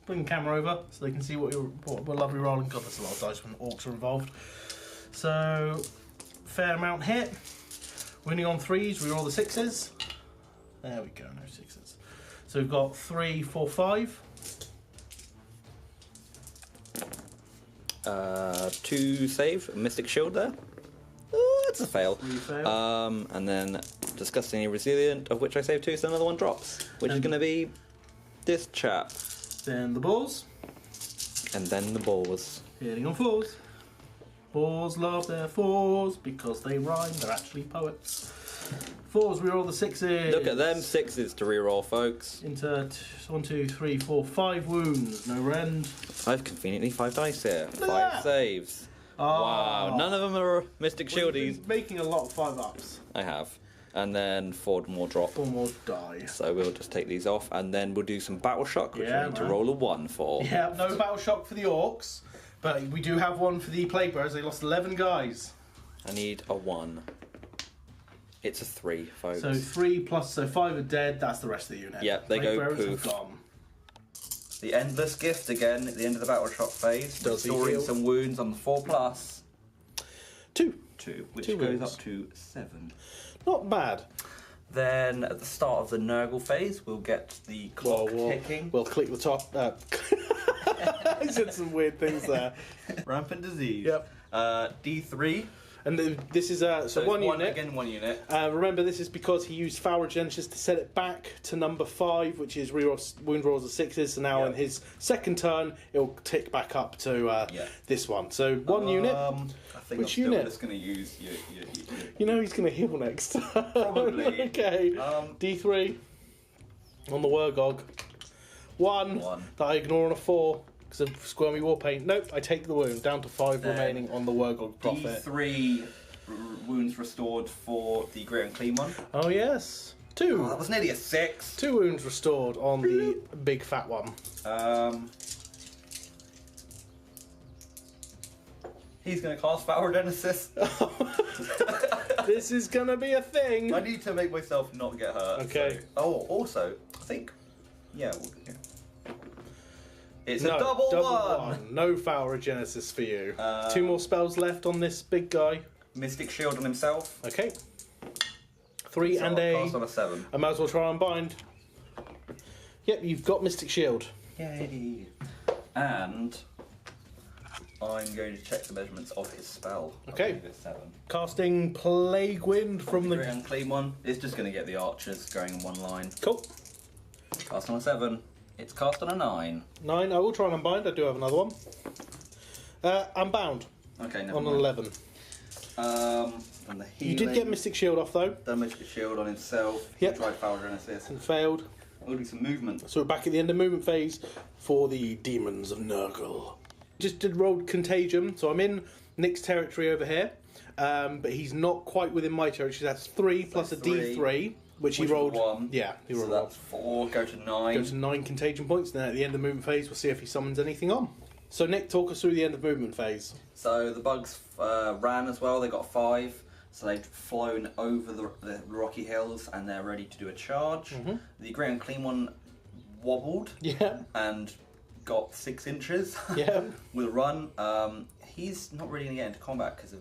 Bring the camera over so they can see what we're lovely rolling. God, there's a lot of dice when orcs are involved. So, fair amount hit. Winning on 3s, reroll the 6s. There we go, no 6s. So we've got 3, 4, 5. 2 save, Mystic Shield there. That's a fail. And then Disgustingly Resilient, of which I saved 2, so another one drops, which is going to be this chap. Then the boars. And then the boars. Hitting on 4s. Boars love their 4s because they rhyme, they're actually poets. 4s, reroll the 6s. Look at them 6s to reroll, folks. Into 1, 2, 3, 4, 5 wounds, no rend. I've conveniently 5 dice here. at 5 that. saves. Oh. Wow, none of them are Mystic Well, Shieldies. you've been making a lot of 5-ups. I have. And then 4 more drop. 4 more die. So we'll just take these off, and then we'll do some Battle Shock, which Yeah, we need to man. roll a 1 for. Yeah, no battle shock for the orcs, but we do have one for the plague bearers. They lost 11 guys. I need a 1. It's a 3, folks. So 3 plus, so 5 are dead. That's the rest of the unit. Yep, they Plague go bearers poof. have gone. The Endless Gift again at the end of the Battle Shock phase. Does he restoring heal? some wounds on the 4+. 2. 2, which 2 goes wounds. up to 7. Not bad. Then at the start of the Nurgle phase, we'll get the clock ticking. We'll click the top. I said some weird things there. Rampant disease. Yep. D3. And this is so it's one unit. Again, 1 unit. Remember, this is because he used Foul Regenesis to set it back to number 5, which is wound rolls of 6s. So now in his second turn, it'll tick back up to this one. So 1 unit. I think Which I'm still unit? just going to use your You know he's going to heal next. Probably. Okay. D3 on the Wurgog. 1 1. that I ignore on a 4 because of Squirmy War Paint. Nope, I take the wound. Down to 5 remaining on the Wurgog profit. D3 wounds restored for the Great and Clean one. Oh yes. 2. Oh, that was nearly a 6. 2 wounds restored on the big fat one. He's going to cast Foul Regenesis. This is gonna be a thing. I need to make myself not get hurt. Okay. So. Oh, also, I think... Yeah. It's No, a double one. No Foul Regenesis for you. 2 more spells left on this big guy. Mystic Shield on himself. Okay. 3 So and I'll cast on a 7. I might as well try and bind. Yep, you've got Mystic Shield. Yay. And I'm going to check the measurements of his spell. Okay. I believe it's 7. Casting Plague Wind from Great the... and Clean one. It's just going to get the archers going in one line. Cool. Cast on a 7. It's cast on a 9. 9. I will try and unbind. I do have another one. I'm bound Okay, never on mind. 11. And the You did get Mystic Shield off though. Done Mystic Shield on himself. Yep. He tried Foul Regenesis. And failed. We'll do some movement. So we're back at the end of movement phase for the Demons of Nurgle. Just did roll Contagion, so I'm in Nick's territory over here, but he's not quite within my territory. That's 3 plus a 3, D3, which he was rolled. 1. Yeah, he So rolled that's 4. Go to 9. Go to 9 Contagion points. Then at the end of the movement phase, we'll see if he summons anything on. So Nick, talk us through the end of movement phase. So the bugs ran as well. They got 5. So they've flown over the rocky hills and they're ready to do a charge. The Great and Clean one wobbled Yeah, and got 6 inches yeah. with a run. He's not really going to get into combat because of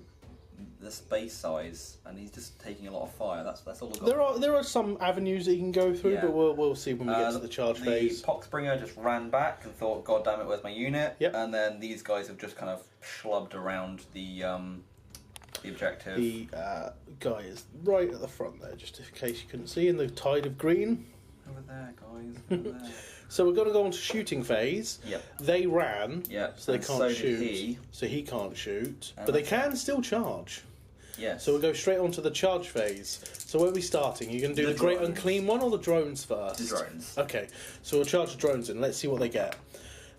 the space size, and he's just taking a lot of fire. That's all I've got. There are some avenues that you can go through, Yeah. but we'll see when we get to the charge phase. The Poxbringer just ran back and thought, "God damn it, where's my unit?" Yep. And then these guys have just kind of schlubbed around the objective. The guy is right at the front there, just in case you couldn't see, in the Tide of Green. Over there, guys. Over there. So we're going to go on to shooting phase. Yep. They ran, Yep. so they and can't so did shoot. he. So he can't shoot, And but they that's- can still charge. Yes. So we'll go straight on to the charge phase. So where are we starting? You're going to do The the Great drones. Unclean one or the drones first? The drones. Okay, so we'll charge the drones in. Let's see what they get.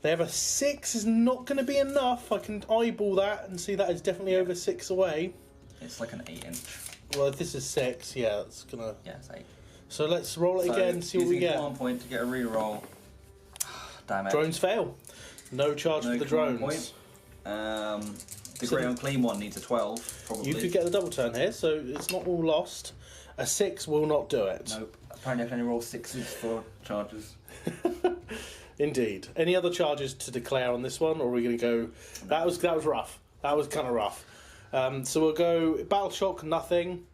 They have a 6 is not going to be enough. I can eyeball that and see that is definitely over 6 away. It's like an 8-inch. Well, if this is 6, yeah, it's going to... Yeah, it's 8. So let's roll it again and see what we get. 1 point to get a reroll. Damn it. Drones fail. No charge for the drones. Point. The Great Unclean one needs a 12, probably. You could get the double turn here, so it's not all lost. A 6 will not do it. Nope. Apparently I can only roll 6s for charges. Indeed. Any other charges to declare on this one, or are we going to go... That was rough. That was kind of rough. So we'll go Battle Shock, nothing.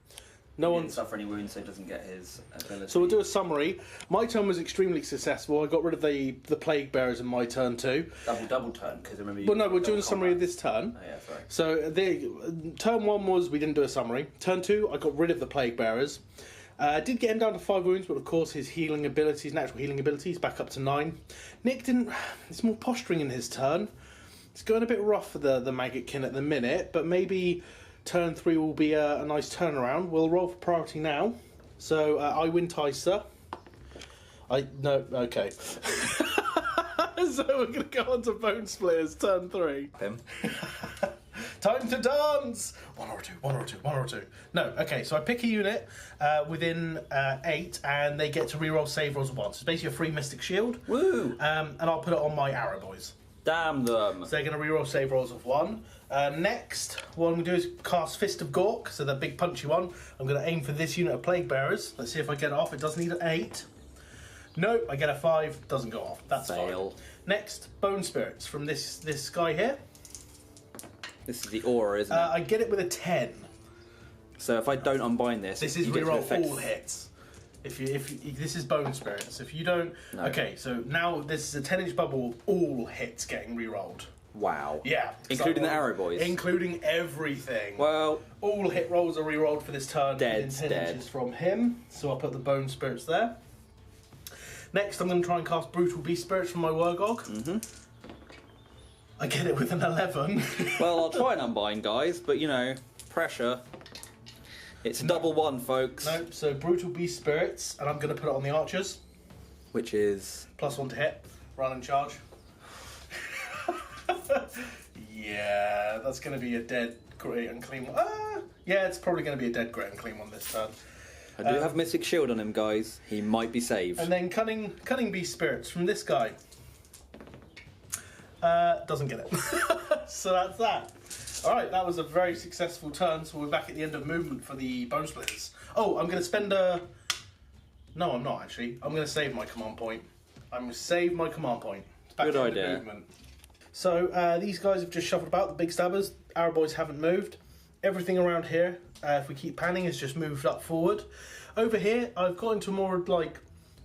No one suffer any wounds, so he doesn't get his ability. So we'll do a summary. My turn was extremely successful. I got rid of the Plague Bearers in my turn too. Double turn, because remember. Well, no, we're doing a summary of this turn. Oh yeah, sorry. So the turn 1 was we didn't do a summary. Turn 2, I got rid of the Plague Bearers. Did get him down to 5 wounds, but of course his healing abilities, natural healing abilities, back up to 9. Nick didn't. It's more posturing in his turn. It's going a bit rough for the Maggotkin at the minute, but maybe. Turn 3 will be a nice turnaround. We'll roll for priority now. So I win Tyser. Okay. So we're going to go on to Bonesplitterz, turn 3. Him. Time to dance! 1 or 2. No, okay, so I pick a unit within 8 and they get to reroll save rolls of 1. So it's basically a free Mystic Shield. Woo! And I'll put it on my arrow boys. Damn them! So they're going to reroll save rolls of 1. Next, what I'm going to do is cast Fist of Gork, so the big punchy one. I'm going to aim for this unit of Plague Bearers. Let's see if I get it off. It does need an 8. Nope, I get a 5. Doesn't go off. That's Fail. fine. Next, Bonesplitterz from this guy here. This is the aura, isn't it? I get it with a 10. So if I don't unbind this, This is you get to reroll affect- all hits. If this is Bonesplitterz. If you don't, No. okay. So now this is a 10-inch bubble. Of all hits getting rerolled. Wow. Yeah, Including the arrow boys. Including everything. Well, All hit rolls are rerolled for this turn within Dead's 10 dead. inches from him. So I'll put the Bonesplitterz there. Next, I'm going to try and cast Brutal Beast Spirits from my Wargog. Mm-hmm. I get it with an 11. well, I'll try and unbind, guys, but you know, pressure. It's a double 1, folks. Nope, so Brutal Beast Spirits, and I'm going to put it on the archers. Which is... +1 to hit, run and charge. Yeah, that's going to be a dead Great Unclean one. Yeah, it's probably going to be a dead Great Unclean one this turn. I do have Mystic Shield on him, guys. He might be saved. And then Cunning Beast Spirits from this guy. Doesn't get it. So that's that. Alright, that was a very successful turn, so we're back at the end of movement for the Bonesplitterz. Oh, I'm going to spend a... No, I'm not actually. I'm going to save my command point. I'm going to save my command point. It's back Good at the end idea. of movement. So these guys have just shuffled about, the big stabbers. Our boys haven't moved. Everything around here, if we keep panning, has just moved up forward. Over here, I've got into more like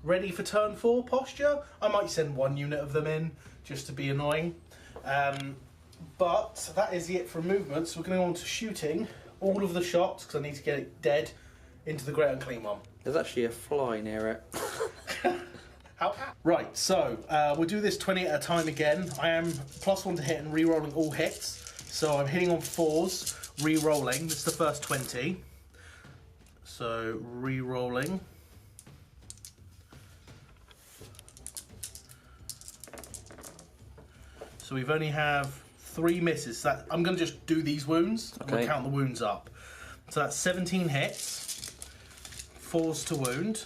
ready for turn 4 posture. I might send 1 unit of them in just to be annoying. But that is it for movement, so we're going to go on to shooting all of the shots, because I need to get it dead, into the Great Unclean one. There's actually a fly near it. Right, so we'll do this 20 at a time again. I am +1 to hit and re-rolling all hits. So I'm hitting on 4s, re-rolling. This is the first 20. So re-rolling. So we've only have 3 misses. So I'm going to just do these wounds. I'm going to count the wounds up. So that's 17 hits, 4s to wound.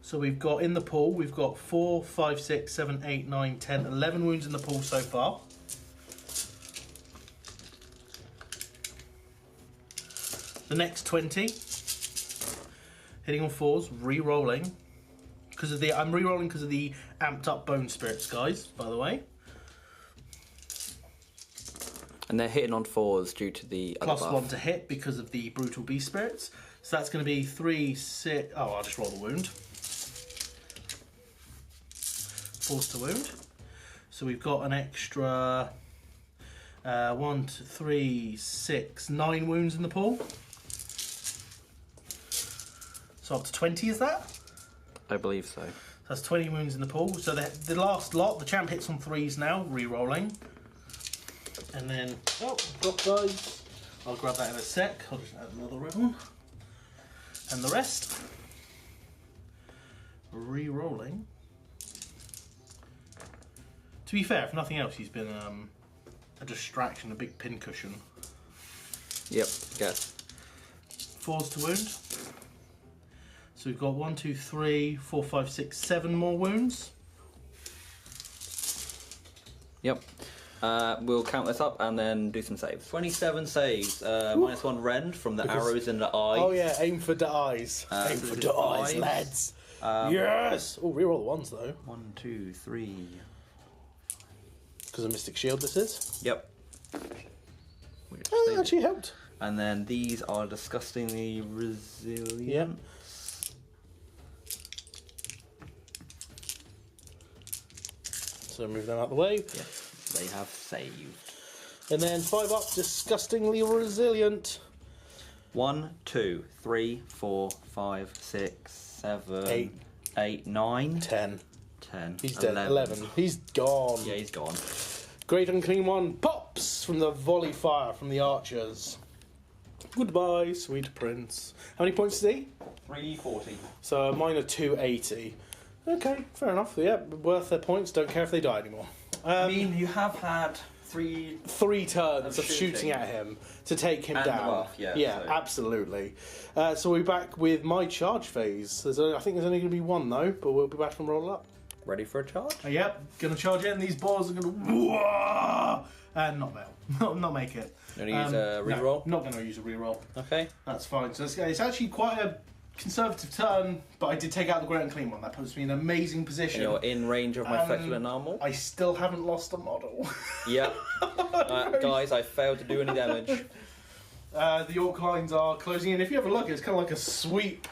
So we've got in the pool, we've got 4, 5, 6, 7, 8, 9, 10, 11 wounds in the pool so far. The next 20, hitting on 4s, re-rolling. Because of the, I'm re-rolling because of the amped up Bonesplitterz, guys, by the way. And they're hitting on 4s due to the other buff. +1 to hit because of the Brutal Beast Spirits. So that's going to be 3, 6... Oh, I'll just roll the wound. 4s to wound. So we've got an extra 1, 2, 3, 6, 9 wounds in the pool. So up to 20 is that? I believe so. That's 20 wounds in the pool. So the last lot, the champ hits on 3s now, re-rolling. And then, oh, drop guys. I'll grab that in a sec. I'll just add another red one. And the rest, re-rolling. To be fair, if nothing else, he's been a distraction, a big pincushion. Yep, yes. 4s to wound. So we've got 1, 2, 3, 4, 5, 6, 7 more wounds. Yep. We'll count this up and then do some saves. 27 saves. -1 rend from the arrows in the eyes. Oh yeah, aim for the eyes. Aim so for do the eyes, fives. lads. Yes! Oh, reroll the ones though. 1, 2, 3. Because of Mystic Shield this is. Yep. Oh, that actually helped. And then these are disgustingly resilient. Yep. So move them out the way. Yes, they have saved. And then 5 up, disgustingly resilient. 1, 2, 3, 4, 5, 6, 7, 8, 9, 10. 10. He's dead. 11. He's gone. Yeah, he's gone. Great Unclean One pops from the volley fire from the archers. Goodbye, sweet prince. How many points is he? 340. So mine are 280. Okay, fair enough. Yeah, worth their points. Don't care if they die anymore. I mean, you have had 3 turns of shooting at him to take him and the down. buff, yeah, so. Absolutely. So we're back with my charge phase. I think there's only going to be 1 though, but we'll be back and roll up. Ready for a charge? Yep, gonna charge in. These boars are gonna and not fail, not make it. You want to use a reroll? No, not gonna use a reroll. Okay. That's fine. So it's actually quite a conservative turn, but I did take out the Great Unclean One. That puts me in an amazing position. And you're in range of my flexible enamel. I still haven't lost a model. Yep. Guys, I failed to do any damage. The Orc lines are closing in. If you have a look, it's kind of like a sweep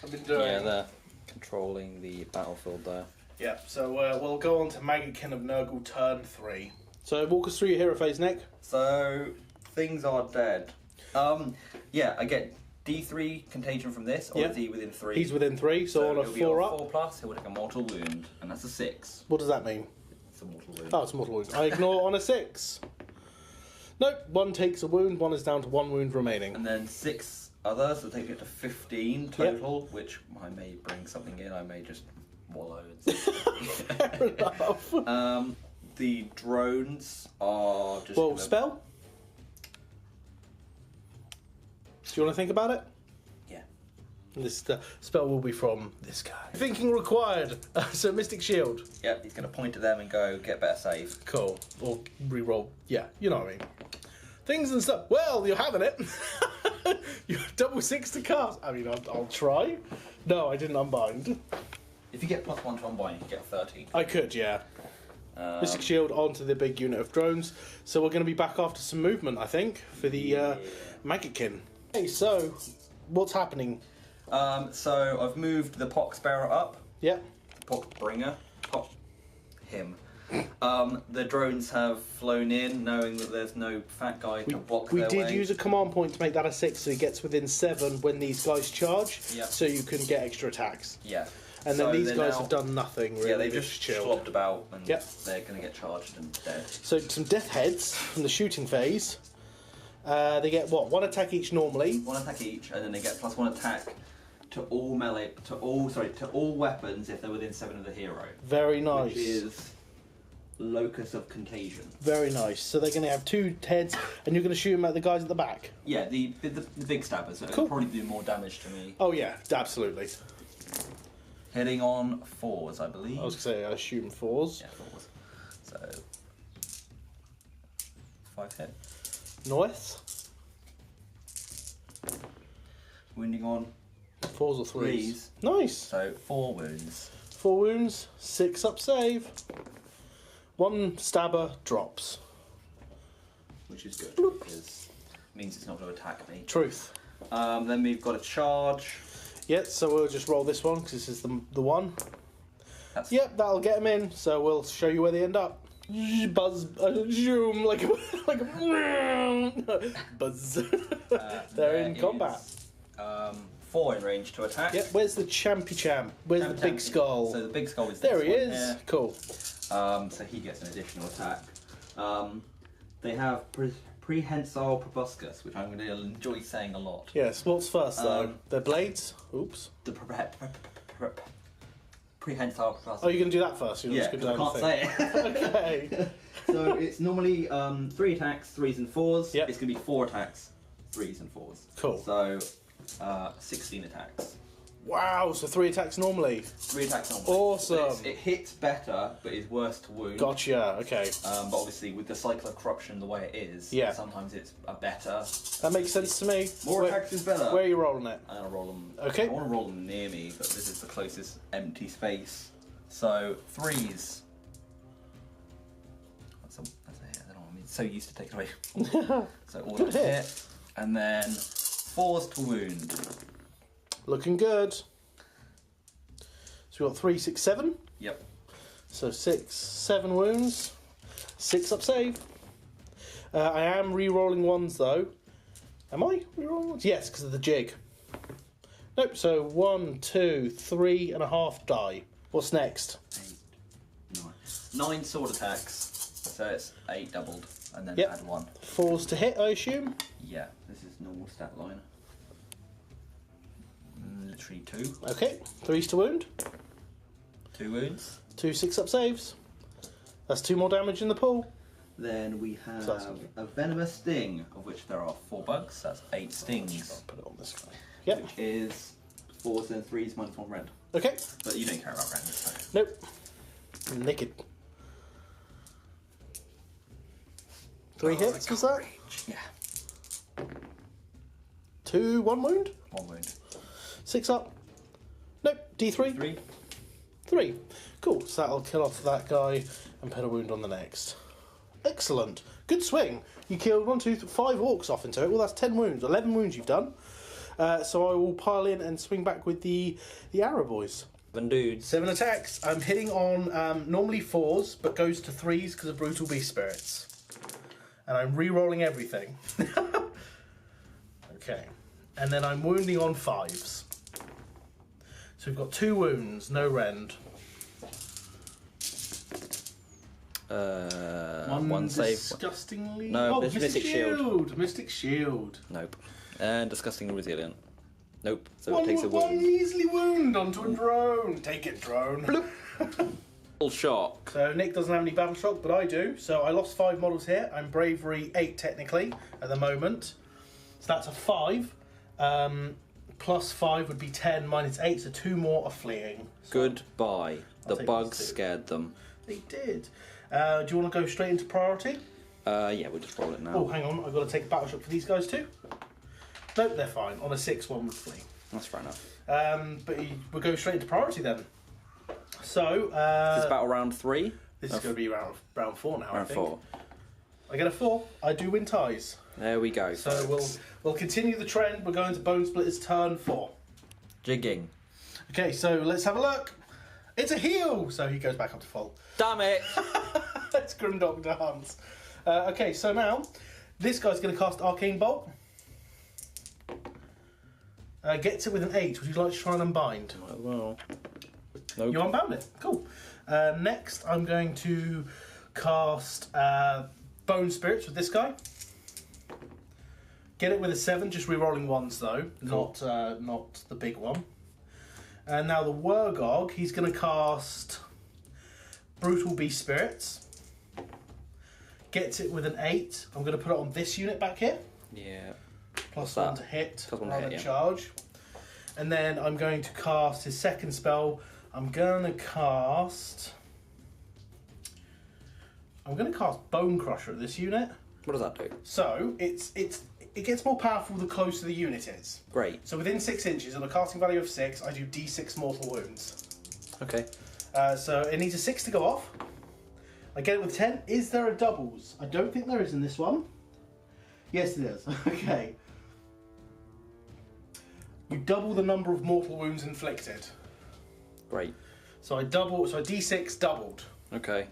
I've been doing. Yeah, they're controlling the battlefield there. Yeah, so we'll go on to Maggotkin of Nurgle turn 3. So walk us through your hero phase, Nick. So things are dead. Yeah, I get D3 contagion from this, or is he within 3? He's within 3, so on a it'll be 4 on up. 4 plus, he'll take a mortal wound, and that's a 6. What does that mean? It's a mortal wound. Oh, it's a mortal wound. I ignore on a 6. Nope, 1 takes a wound, 1 is down to 1 wound remaining. And then 6 others, so take it to 15 total, which I may bring something in, I may just wallow and Fair enough. The drones are just. Well, spell? Do you want to think about it? Yeah. This spell will be from this guy. Thinking required. So Mystic Shield. Yep, he's going to point to them and go, get better save. Cool. Or reroll. Yeah, you know what I mean. Things and stuff. Well, you're having it. You have double 6 to cast. I mean, I'll try. No, I didn't unbind. If you get +1 to unbind, you get 13. I could, yeah. Mystic Shield onto the big unit of drones. So we're going to be back after some movement, I think, for the Maggotkin. Hey, so what's happening? So I've moved the Poxbearer up. Yeah. The Poxbringer. Him. The drones have flown in, knowing that there's no fat guy to block We their did way. use a command point to make that a 6, so he gets within 7 when these guys charge. Yep. So you can get extra attacks. Yeah. And So then these they're guys now- have done nothing really. Yeah, they've just chilled. slobbed about and Yep. they're going to get charged and dead. So some death heads from the shooting phase. They get what? 1 attack each normally. 1 attack each, and then they get +1 attack to all melee, to all weapons if they're within 7 of the hero. Very nice. Which is locus of contagion. Very nice. So they're going to have 2 heads, and you're going to shoot them at the guys at the back. Yeah, the big stabbers. So Cool. it'll probably do more damage to me. Oh yeah, absolutely. Hitting on 4s, I believe. I was going to say I assume 4s. Yeah, 4s. So 5 hit. Nice. Wounding on 4s or 3s? Threes. Nice. so 4 wounds. 4 wounds, 6 up save. 1 stabber drops. Which is good because it means it's not going to attack me. Truth. Then we've got a charge. Yeah, so we'll just roll this one because this is the one. That's Yep, that'll get them in. So we'll show you where they end up. Buzz, zoom, like a buzz. They're in combat. 4 in range to attack. Yep, where's the champy champ? Where's the big skull? So the big skull is There this he one is. here. Cool. So he gets an additional attack. They have prehensile proboscis, which I'm going to enjoy saying a lot. Yes, what's first though? Their blades? Oops. The prehensile class. Oh, you're going to do that first? You're Yeah, just I going to can't say it. Okay. So it's normally 3 attacks, 3s and 4s. Yep. It's going to be 4 attacks, 3s and 4s. Cool. So 16 attacks. Wow, so 3 attacks normally. 3 attacks normally. Awesome. It hits better, but is worse to wound. Gotcha, okay. But obviously, with the cycle of corruption the way it is, Yeah. sometimes it's a better. That makes sense to me. More attacks is better. Where are you rolling it? I'm gonna roll them. Okay. I want to roll them near me, but this is the closest empty space. So 3s. That's a hit. I don't know what I mean. So used to take it away. So all Good of hit. hit, and then 4s to wound. Looking good. So we've got 3, 6, 7. Yep. So 6, 7 wounds. 6 up save. I am re-rolling ones though. Am I re-rolling ones? Yes, because of the jig. Nope, so 1, 2, 3.5 die. What's next? 8, 9. 9 sword attacks. So it's 8 doubled, and then Yep. add 1. 4s to hit, I assume? Yeah, this is normal stat line. Literally 2. Okay, 3s to wound. 2 wounds. 2 6 up saves. That's 2 more damage in the pool. Then we have So that's- a venomous sting, of which there are 4 bugs. That's 8 stings. I'll put it on this guy. Yep. Which is 4s and 3s minus 1 rend. Okay. But you don't care about rend, so. Nope. Naked. 3 hits, was that? Yeah. 2, 1 wound. 1 wound. 6 up. Nope. D3. 3. 3. Cool. So that'll kill off that guy and put a wound on the next. Excellent. Good swing. You killed 1, 2, 5 orcs off into it. Well, that's 10 wounds. 11 wounds you've done. So I will pile in and swing back with the arrow boys. 7 dudes. 7 attacks. I'm hitting on normally 4s, but goes to 3s because of brutal beast spirits. And I'm re-rolling everything. Okay. And then I'm wounding on 5s. So we've got 2 wounds, no rend. One save. Disgustingly. No, oh, it's Mystic Shield. Mystic Shield. Nope. And disgusting resilient. Nope. So One, it takes a one wound. measly wound onto a drone. Take it, drone. Full shock. So Nick doesn't have any battle shock, but I do. So I lost 5 models here. I'm bravery 8 technically at the moment. So that's a 5. Plus 5 would be 10 minus 8, so 2 more are fleeing. So Goodbye. I'll The take bugs these 2. scared them. They did. Do you want to go straight into priority? Yeah, we'll just roll it now. Oh, hang on. I've got to take a battle shock for these guys too. Nope, they're fine. On a 6, 1 would flee. That's fair enough. But we'll go straight into priority then. So, This is battle round 3. this is going to be round 4 now, I Round think. 4. I get a 4. I do win ties. There we go. So folks. we'll continue the trend. We're going to Bonesplitterz turn 4. Jigging. Okay, so let's have a look. It's a heal! So he goes back up to full. Damn it! Let's Grimdog dance. Okay, so now this guy's going to cast Arcane Bolt. Gets it with an 8. Would you like to try and unbind? Well, nope. You unbound it. Cool. Next, I'm going to cast Bone Spirits with this guy. Get it with a 7, just re-rolling 1s though, not the big one. And now the Wurgog, he's going to cast Brutal Beast Spirits. Gets it with an 8. I'm going to put it on this unit back here. Yeah. Plus What's 1 that? to hit, Plus 1 to rather hit, than yeah. charge. And then I'm going to cast his second spell. I'm going to cast Bone Crusher at this unit. What does that do? So it gets more powerful the closer the unit is. Great. So within 6 inches, on a casting value of 6, I do D6 mortal wounds. Okay. So it needs a 6 to go off. I get it with 10. Is there a doubles? I don't think there is in this one. Yes, it is. Okay. You double the number of mortal wounds inflicted. Great. So I D6 doubled Okay.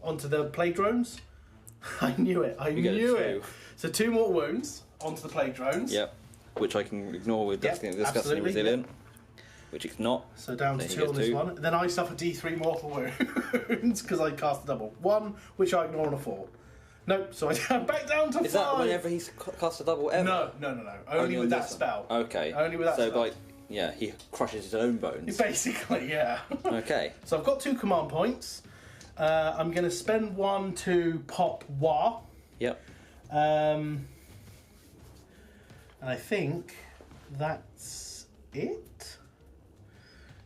onto the plague drones. I knew it. You get knew 2. it. So 2 more wounds onto the plague drones. Yep. Which I can ignore with Yep, disgusting absolutely, resilient. Which it's not. So down to So he 2 on gets this 2. one. Then I suffer D3 mortal wounds because I cast the double. 1, which I ignore on a 4. Nope, so I'm back down to 5. Is that whenever he's cast a double ever? No. Only with on that this one? spell. Okay. Only with that so spell. Yeah, he crushes his own bones. Basically, yeah. Okay. So I've got 2 command points. I'm going to spend 1 to pop Wa. Yep. And I think that's it.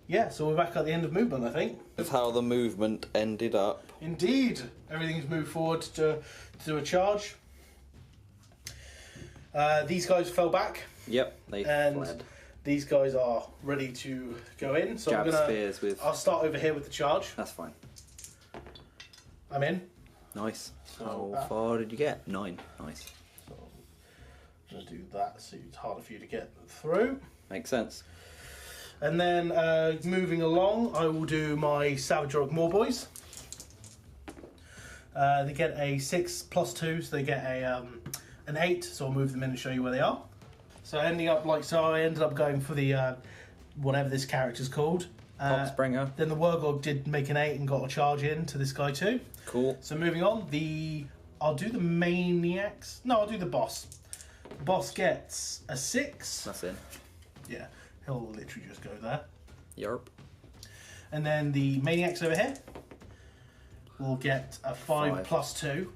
Yeah, so we're back at the end of movement, I think. That's how the movement ended up. Indeed. Everything's moved forward to do a charge. These guys fell back. Yep, they And fled. these guys are ready to go in. So Jab I'm gonna, spears with... I'll start over here with the charge. That's fine. I'm in. Nice. So, How far did you get? 9. Nice. So I'm going to do that so it's harder for you to get through. Makes sense. And then moving along, I will do my Savage Rogue Moorboys. They get a 6 plus 2, so they get an 8. So I'll move them in and show you where they are. So I ended up going for the whatever this character's called. Poxbringer. Then the Wargog did make an 8 and got a charge in to this guy too. Cool. So moving on, I'll do the Maniacs. No, I'll do the boss. The boss gets a 6. That's in. Yeah, he'll literally just go there. Yarp. And then the Maniacs over here will get a 5 plus 2.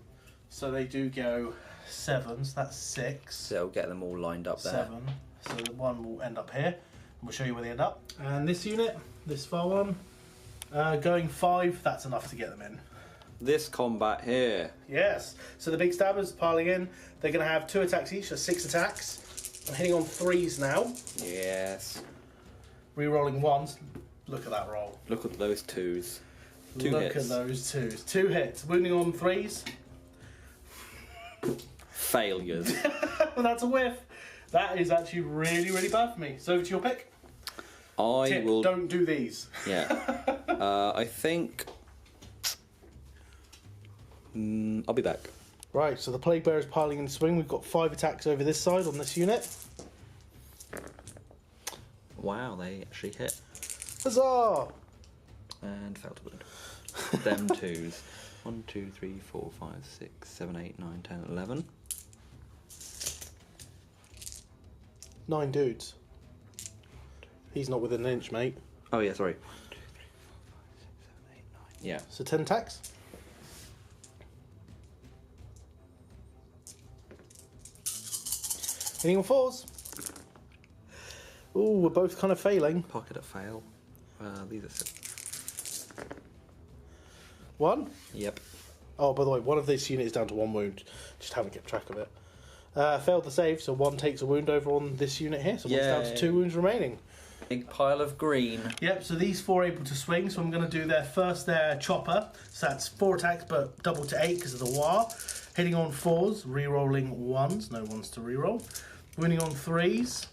So they do go 7, so that's 6. So it'll get them all lined up there. 7. So the one will end up here. And we'll show you where they end up. And this unit, this far one, going 5, that's enough to get them in. This combat here. Yes. So the big stabbers piling in. They're going to have 2 attacks each, so 6 attacks. I'm hitting on 3s now. Yes. Re-rolling 1s. Look at that roll. Look at those 2s. 2 Look hits. at those 2s. 2 hits. Wounding on 3s. Failures. That's a whiff. That is actually really, really bad for me. So over to your pick. I Tip, will... don't do these. Yeah. I think... I'll be back. Right, so the Plague Bearer's piling in swing. We've got 5 attacks over this side on this unit. Wow, they actually hit. Huzzah! And failed to wound. Them 2s. 1, 2, 3, 4, 5, 6, 7, 8, 9, 10, 11. 9 dudes. He's not within an inch, mate. Oh yeah, sorry. 1, 2, 3, 4, 5, 6, 7, 8, 9. Yeah. So 10 attacks. Hitting on 4s. Ooh, we're both kind of failing. Pocket at fail. These are 6. 1. Yep. Oh, by the way, one of this unit is down to 1 wound. Just haven't kept track of it. Failed the save, so 1 takes a wound over on this unit here. So one's down to 2 wounds remaining. Big pile of green. Yep, so these 4 are able to swing, so I'm going to do their chopper. So that's 4 attacks, but double to 8 because of the war. Hitting on 4s, re-rolling 1s. No 1s to re-roll. Wounding on 3s.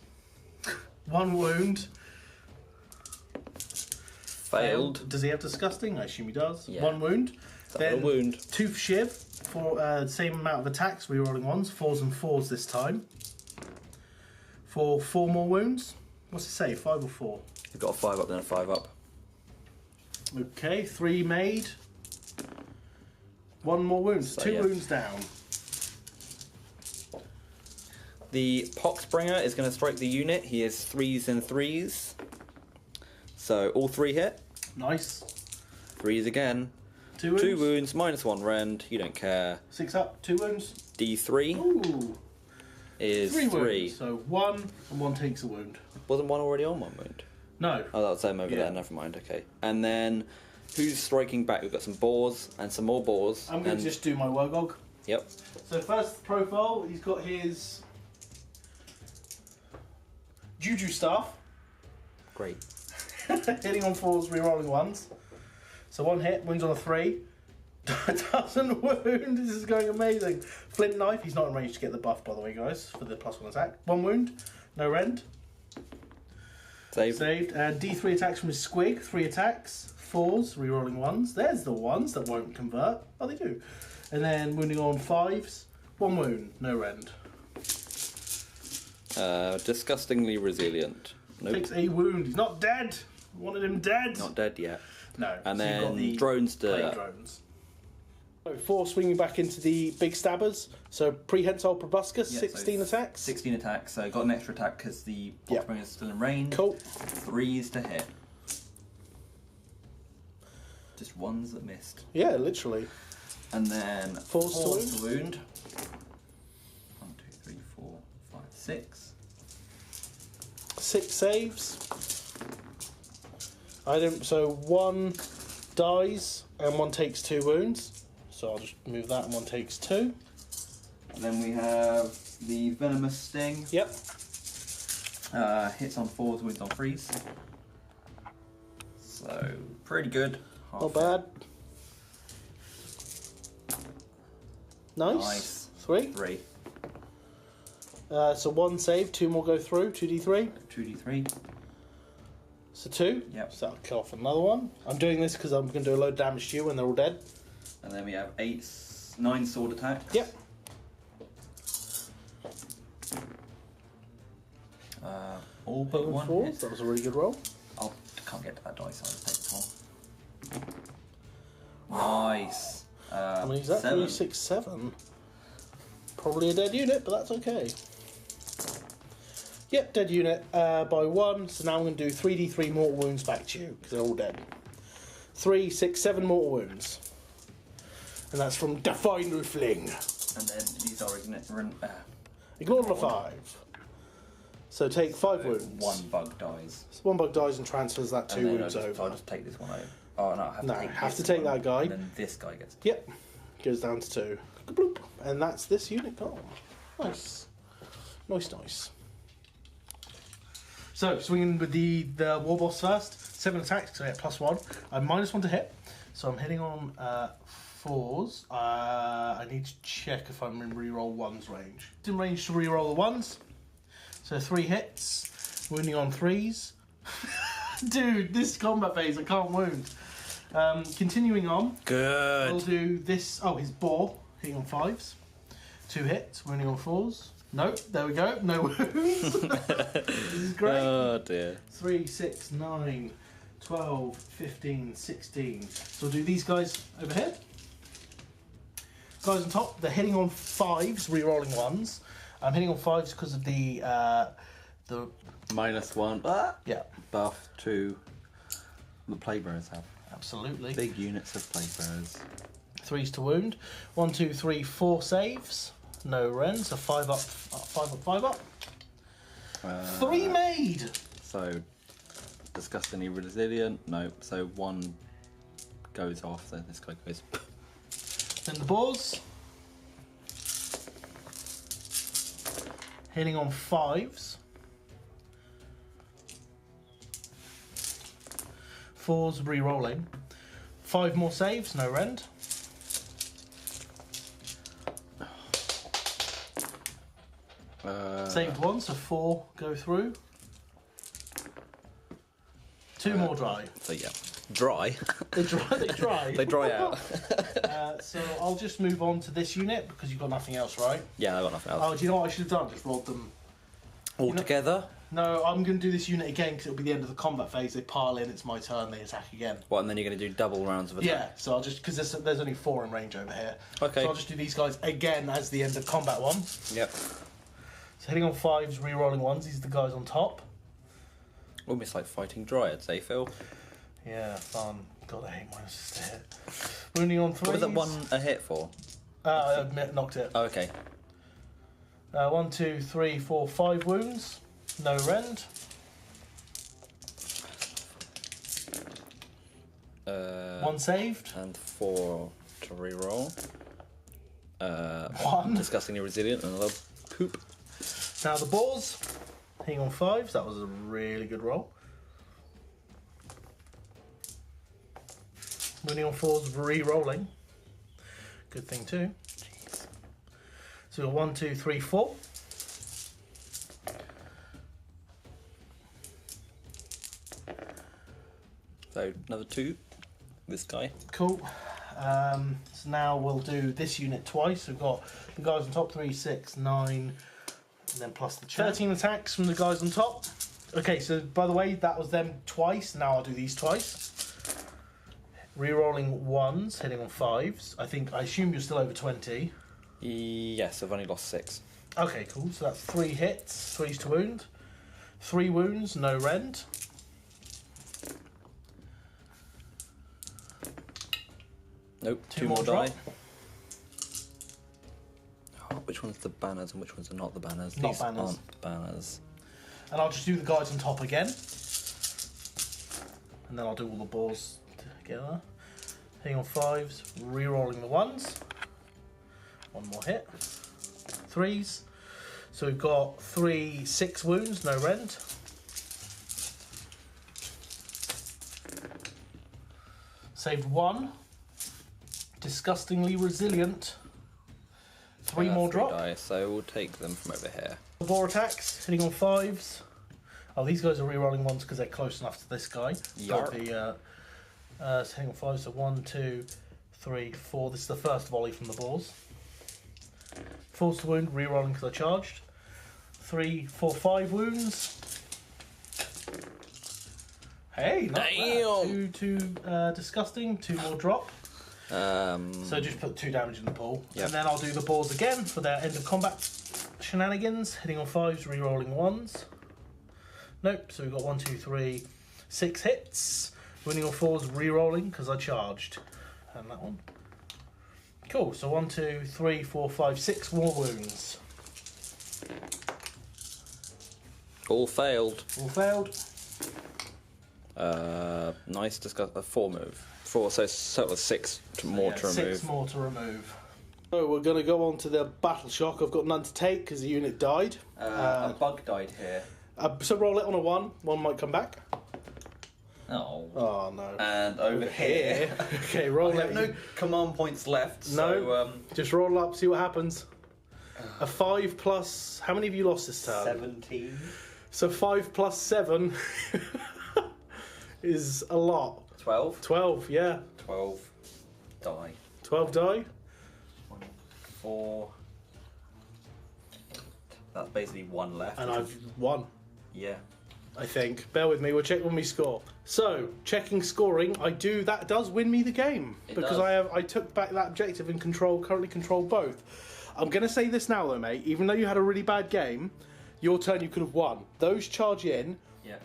1 wound. Failed. Does he have disgusting? I assume he does. Yeah. 1 wound. Then a wound. Tooth Shiv for the same amount of attacks, re-rolling 1s. 4s and 4s this time. For 4 more wounds. What's it say? 5 or 4? You've got a 5 up, then a 5 up. Okay, 3 made. 1 more wound. So, 2 yeah. wounds down. The Poxbringer is going to strike the unit. He is 3s and 3s. So all 3 hit. Nice. 3s again. 2 wounds. 2 wounds, -1 rend. You don't care. 6 up, 2 wounds. D3 Ooh. is 3 3. wounds. So 1 and 1 takes a wound. Wasn't 1 already on 1 wound? No. Oh, that was them over Yeah. there. Never mind. Okay. And then who's striking back? We've got some boars and some more boars. I'm going to just do my Wargog. Yep. So first profile, he's got his Juju staff. Great. Hitting on 4s, re-rolling 1s. So 1 hit, wounds on a 3. Doesn't wound, this is going amazing. Flint knife, he's not in range to get the buff by the way guys, for the +1 attack. 1 wound, no rend. Saved. Saved. And D3 attacks from his squig, 3 attacks. 4s, re-rolling 1s. There's the ones that won't convert. Oh, they do. And then wounding on 5s. 1 wound, no rend. Disgustingly resilient. Nope. Takes a wound. He's not dead. Wanted him dead. Not dead yet. No. And so you've got then the drones plague to drones. So 4 swinging back into the big stabbers. So prehensile proboscis, Yeah, 16 so attacks. 16 attacks, so got an extra attack because the Yep. boxbone is still in range. Cool. 3s to hit. Just 1s that missed. Yeah, literally. And then 4s to 4s to wound. 1, 2, 3, 4, 5, 6. 6 saves. So 1 dies and 1 takes 2 wounds. So I'll just move that and 1 takes 2. And then we have the venomous sting. Yep. Hits on 4s, wounds on 3s. So pretty good. Not bad. Nice. Nice. 3. 3. So 1 save, 2 more go through, 2d3. 2d3. So 2. Yep. So that'll kill off another one. I'm doing this because I'm going to do a load of damage to you when they're all dead. And then we have 9 sword attacks. Yep. All but 8 1 4. hit. That was a really good roll. I can't get to that dice, I'll take 4. Nice. How many is that? 7. 3, 6, 7. Probably a dead unit, but that's okay. Yep, dead unit by 1. So now I'm going to do 3d3 mortal wounds back to you because they're all dead. 3, 6, 7 mortal wounds. And that's from the final fling. And then these are Ignore the 5. So take 5 wounds. 1 bug dies. So 1 bug dies and transfers that 2 And then wounds over. I'll just take this one over. Oh no, I have to No, take have this to take one, that guy. And then this guy gets. Yep, goes down to 2. Bloop. And that's this unit gone. Nice. Nice. So, swinging with the war boss first. 7 attacks, so I get +1. I'm -1 to hit. So I'm hitting on 4s. I need to check if I'm in reroll 1's range. It's in range to reroll the 1s. So 3 hits. Wounding on 3s. Dude, this combat phase, I can't wound. Continuing on. Good. We'll do this. Oh, his boar. Hitting on 5s. 2 hits. Wounding on 4s. Nope, there we go. No wounds. This is great. Oh dear. 3, 6, 9, 12, 15, 16. So we'll do these guys over here. Guys on top, they're hitting on 5s, re-rolling 1s. I'm hitting on 5s because of the -1 yeah, buff to the plague bearers have. absolutely. Big units of plague bearers. 3s to wound. 1, 2, 3, 4 saves. No rend, so 5 up, 5 up, 5 up. 3 made! So, disgustingly resilient. No, so 1 goes off, so this guy goes. Then the boars. Hitting on 5s. 4s re-rolling. 5 more saves, no rend. Saved 1, so 4 go through. 2 more dry. So yeah, dry. They dry. They dry out. So I'll just move on to this unit because you've got nothing else, right? Yeah, I got nothing else. Oh, do you know what I should have done? Just rolled them. All together. No, I'm going to do this unit again because it'll be the end of the combat phase. They pile in, it's my turn, they attack again. What? And then you're going to do double rounds of attack. Yeah, so I'll just, because there's only 4 in range over here. Okay. So I'll just do these guys again as the end of combat one. Yep. So hitting on 5s, re-rolling 1s, these are the guys on top. Almost like fighting dryads, eh, Phil? Yeah, fun. God, I hate minus to hit. Wounding on 3s. What was that 1 a hit for? I knocked it. Oh, okay. 1, 2, 3, 4, 5 wounds. No rend. 1 saved. And 4 to reroll. 1. Disgustingly resilient, another poop. Now the boars. Hitting on 5s. That was a really good roll. Wounding on 4s, re-rolling. Good thing too. Jeez. So we've got 1, 2, 3, 4. So another 2. This guy. Cool. So now we'll do this unit twice. We've got the guys on top, 3, 6, 9, and then plus the 13 attacks from the guys on top. Okay, so by the way, that was them twice. Now I'll do these twice. Rerolling 1s, hitting on 5s. I assume you're still over 20. Yes, I've only lost 6. Okay, cool. So that's 3 hits, 3s to wound. 3 wounds, no rend. Nope, 2 more die. Oh, which one's the banners and which ones are not the banners? Not These banners. aren't banners. And I'll just do the guys on top again. And then I'll do all the balls together. Hitting on 5s, re-rolling the 1s. 1 more hit. 3s. So we've got 3 6 wounds, no rend. Saved 1. Disgustingly resilient. 3 more drop. Dice, so we'll take them from over here. Boar Attacks, hitting on 5s. Oh, these guys are re-rolling 1s because they're close enough to this guy. Yarp. So hitting on 5s, so 1, 2, 3, 4. This is the first volley from the boars. 4s to wound, re-rolling because I charged. 3, 4, 5 wounds. Hey, not bad. Two disgusting, 2 more drop. So just put 2 damage in the pool. Yep. And then I'll do the boars again for their end of combat shenanigans. Hitting on 5s, re-rolling 1s. Nope, so we've got 1, 2, 3, 6 hits. Winning on 4s, re-rolling because I charged. And that one. Cool, so 1, 2, 3, 4, 5, 6 more wounds. All failed. All failed. Nice discuss a 4 move. 4, so it was 6 more to remove. 6 more to remove. So we're going to go on to the battle shock. I've got none to take because the unit died. A bug died here. So roll it on a 1. 1 might come back. Oh. Oh no. And over here. Okay, roll I it. have no command points left. No. So, just roll up, see what happens. A 5 plus. How many have you lost this turn? 17. So 5 plus 7 is a lot. 12. 12, yeah. 12 die. 12 die. 1, 4. That's basically 1 left. And I've won, Yeah. I think. Bear with me, we'll check when we score. So, checking scoring, that does win me the game. It because does. I took back that objective and currently control both. I'm going to say this now though, mate. Even though you had a really bad game, your turn you could have won. Those charge in,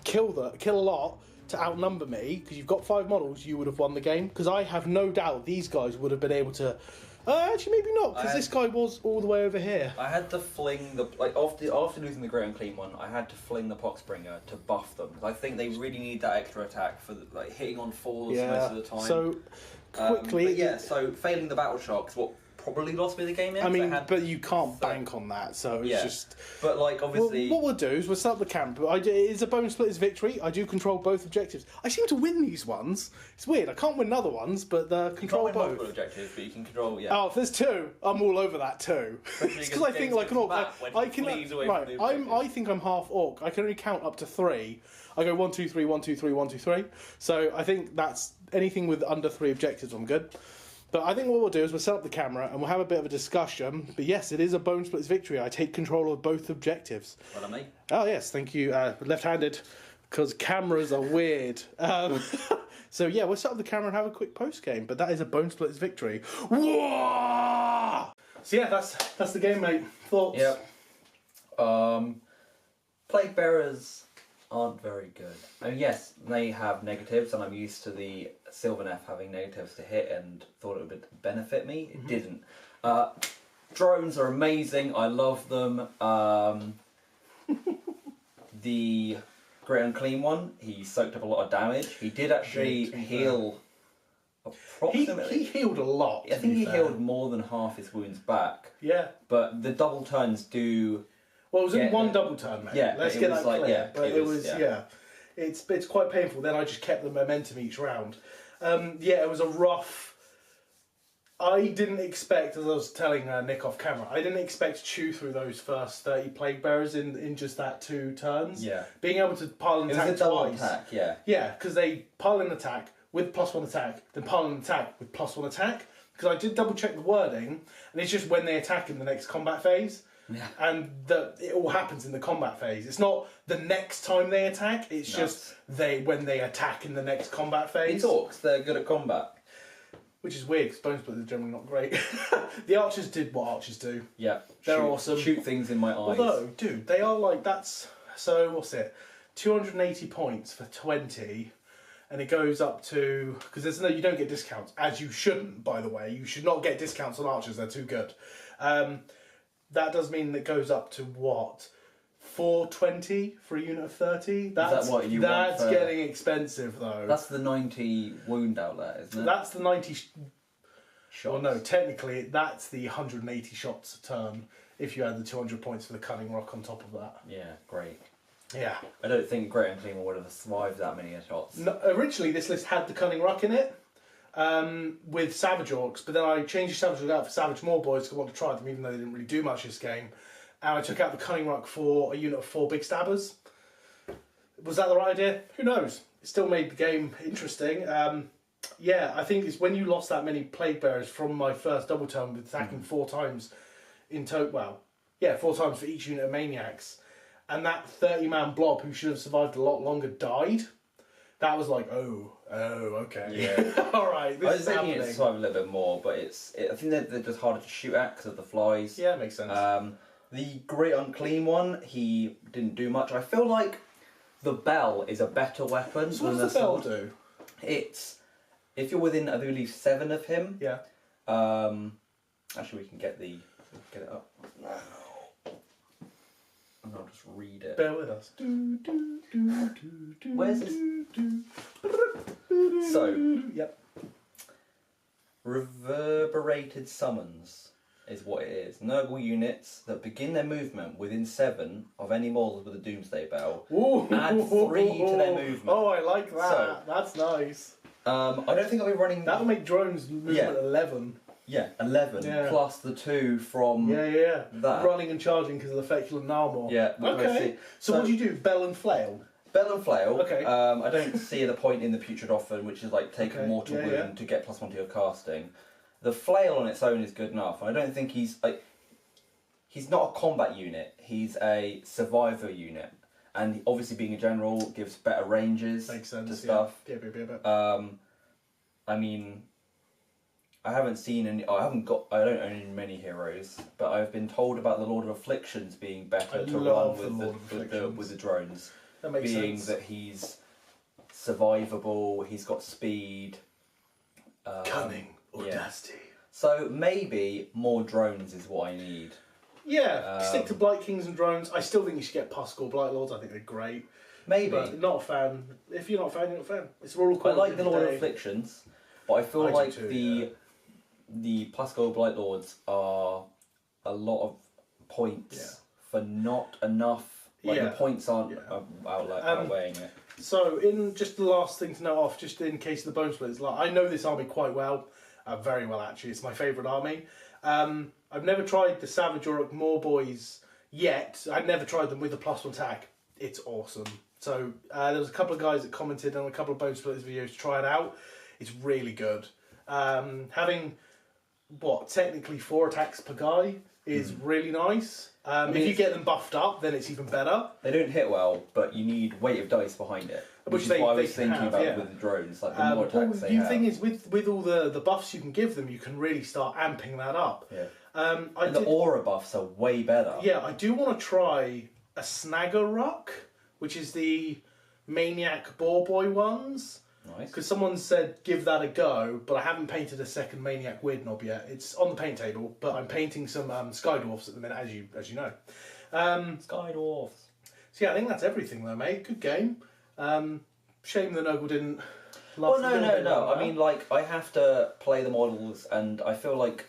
kill a lot to outnumber me, because you've got 5 models, you would have won the game. Because I have no doubt these guys would have been able to... actually, maybe not, because this guy was all the way over here. I had to fling the... after losing the Grey and Clean one, I had to fling the Poxbringer to buff them. I think they really need that extra attack for hitting on 4s most of the time. So, quickly... so failing the battle shock is what probably lost me the game in. I mean, but you can't bank on that, so it's just... But, obviously... What we'll do is we'll set up the camp. It's a Bonesplitterz victory. I do control both objectives. I seem to win these ones. It's weird. I can't win other ones, but control you can't win both. multiple objectives, but you can control, Oh, if there's 2, I'm all over that too. It's because I think like an orc. I think I'm half orc. I can only count up to 3. I go 1, 2, 3, 1, 2, 3, 1, 2, 3. So I think that's anything with under 3 objectives. I'm good. But I think what we'll do is we'll set up the camera and we'll have a bit of a discussion. But yes, it is a Bonesplitterz victory. I take control of both objectives. Well done, mate. Oh yes, thank you. Left-handed, because cameras are weird. So yeah, we'll set up the camera and have a quick post game. But that is a Bonesplitterz victory. Whoa! So yeah, that's the game, mate. Thoughts? Yep. Plague Bearers aren't very good. I mean, yes, they have negatives, and I'm used to the Sylvaneth having negatives to hit, and thought it would benefit me. It didn't. Drones are amazing. I love them. The Great Unclean one, he soaked up a lot of damage. He did actually heal approximately. He healed a lot. I think he healed more than half his wounds back. Yeah. But the double turns do... Well, it was in one double turn, mate. Yeah, let's get that clear. But it was it's quite painful. Then I just kept the momentum each round. It was a rough. I didn't expect, as I was telling Nick off camera, I didn't expect to chew through those first 30 Plague Bearers in just that 2 turns. Yeah. Being able to pile and attack It was a double twice. attack, yeah. Yeah, because they pile an attack with +1 attack, then pile an attack with +1 attack. Because I did double check the wording, and it's just when they attack in the next combat phase. Yeah. And it all happens in the combat phase. It's not the next time they attack, it's just when they attack in the next combat phase. It's orcs, they're good at combat. which is weird because Bonesplitterz are generally not great. The archers did what archers do. Yeah. They're awesome. Shoot things in my eyes. Although, dude, they are like, that's, so what's it? 280 points for 20, and it goes up to, because there's no, you don't get discounts, as you shouldn't, by the way. You should not get discounts on archers, they're too good. That does mean it goes up to what? 420 for a unit of 30? That's what you want That's for... getting expensive, though. That's the 90 wound outlet, isn't it? That's the 90... shots. Well, no, technically, that's the 180 shots a turn, if you add the 200 points for the Cunning Rock on top of that. Yeah, great. Yeah. I don't think Great Unclaimer would have survived that many shots. No, originally, this list had the Cunning Rock in it, with Savage Orcs, but then I changed the Savage Orc out for Savage Maulboys because I wanted to try them, even though they didn't really do much this game. And I took out the Cunning Rock for a unit of 4 Big Stabbers. Was that the right idea? Who knows? It still made the game interesting. Yeah, I think it's when you lost that many Plague Bearers from my first double turn with attacking 4 times in total. Well, yeah, 4 times for each unit of Maniacs. And that 30-man blob who should have survived a lot longer died. That was like, oh, okay. Yeah. All right, this is happening. I survive a little bit more, but I think they're just harder to shoot at because of the flies. Yeah, makes sense. The Great Unclean one, he didn't do much. I feel like the bell is a better weapon. So what does the bell do? It's, if you're within, I believe, 7 of him. Yeah. Actually, we can get it up now. And I'll just read it. Bear with us. Where's this? So, yep. Reverberated Summons is what it is. Nurgle units that begin their movement within 7 of any models with a Doomsday Bell. Ooh. Add 3 to their movement. Oh, I like that. So, that's nice. I don't think I'll be running... That'll make drones movement 11. Yeah, 11 Yeah. plus the 2 from Yeah. that. Running and charging because of the feculent Narmor. Yeah. Okay. So what do you do? Bell and flail? Bell and Flail. Okay. I don't see the point in the Putrid Orphan, which is like take a mortal wound yeah. to get +1 to your casting. The Flail on its own is good enough. I don't think he's not a combat unit. He's a survivor unit, and obviously being a general gives better ranges Makes sense, to stuff. Yeah. I mean, I haven't seen any. I don't own many heroes, but I've been told about the Lord of Afflictions being better to run with the drones. That makes being sense. that he's survivable, he's got speed, Cunning, audacity. Yeah. So maybe more drones is what I need. Yeah, stick to Blight Kings and drones. I still think you should get Pascal Blight Lords. I think they're great. Maybe. But not a fan. If you're not a fan, you're not a fan. It's all cool. I like the Lord of Afflictions, but I feel like too, the Pascal Blight Lords are a lot of points for not enough. Like the points aren't outweighing it. So, in just the last thing to note off, just in case of the Bonesplitterz, like I know this army quite well, very well actually. It's my favourite army. I've never tried the Savage Orc Maulboys yet. I've never tried them with a +1 attack. It's awesome. So there was a couple of guys that commented on a couple of Bonesplitterz videos to try it out. It's really good. Having technically 4 attacks per guy is really nice. If you get them buffed up, then it's even better. They don't hit well, but you need weight of dice behind it. Which is what I was thinking about with the drones. Like the more attacks they have. The thing is, with all the buffs you can give them, you can really start amping that up. Yeah. The aura buffs are way better. Yeah, I do want to try a Snagger Rock, which is the Maniac Boar Boy ones. Nice. Because someone said give that a go, but I haven't painted a second Maniac Weird Knob yet. It's on the paint table, but I'm painting some Sky Dwarfs at the minute, as you know. Sky Dwarfs. So yeah, I think that's everything though, mate. Good game. Shame the Nurgle didn't last. Well, no. I mean, like, I have to play the models, and I feel like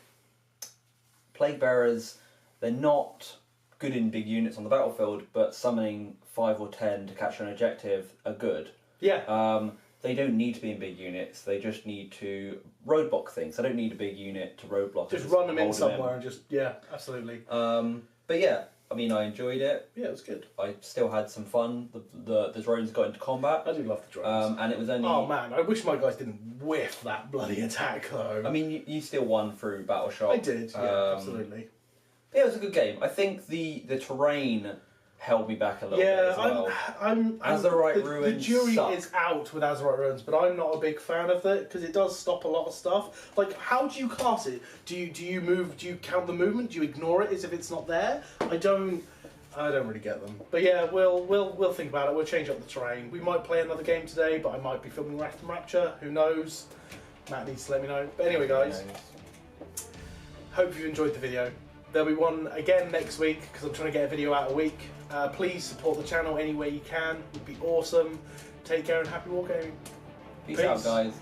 Plague Bearers, they're not good in big units on the battlefield, but summoning 5 or 10 to capture an objective are good. Yeah. They don't need to be in big units. They just need to roadblock things. They don't need a big unit to roadblock. Just run them in somewhere and just absolutely. But yeah, I mean, I enjoyed it. Yeah, it was good. I still had some fun. The drones got into combat. I do love the drones. And it was only. Oh man, I wish my guys didn't whiff that bloody attack though. I mean, you still won through Battle Shock. I did. Yeah, absolutely. Yeah, it was a good game. I think the terrain held me back a little bit as well. Azerite the Ruins jury suck. is out with Azerite Ruins, but I'm not a big fan of it because it does stop a lot of stuff. Like, how do you cast it? Do you move? Do you count the movement? Do you ignore it as if it's not there? I don't really get them. But yeah, we'll think about it. We'll change up the terrain. We might play another game today, but I might be filming Wrath and Rapture. Who knows? Matt needs to let me know. But anyway, guys, hope you enjoyed the video. There'll be one again next week because I'm trying to get a video out a week. Please support the channel any way you can. It would be awesome. Take care and happy wargaming. Peace out, guys.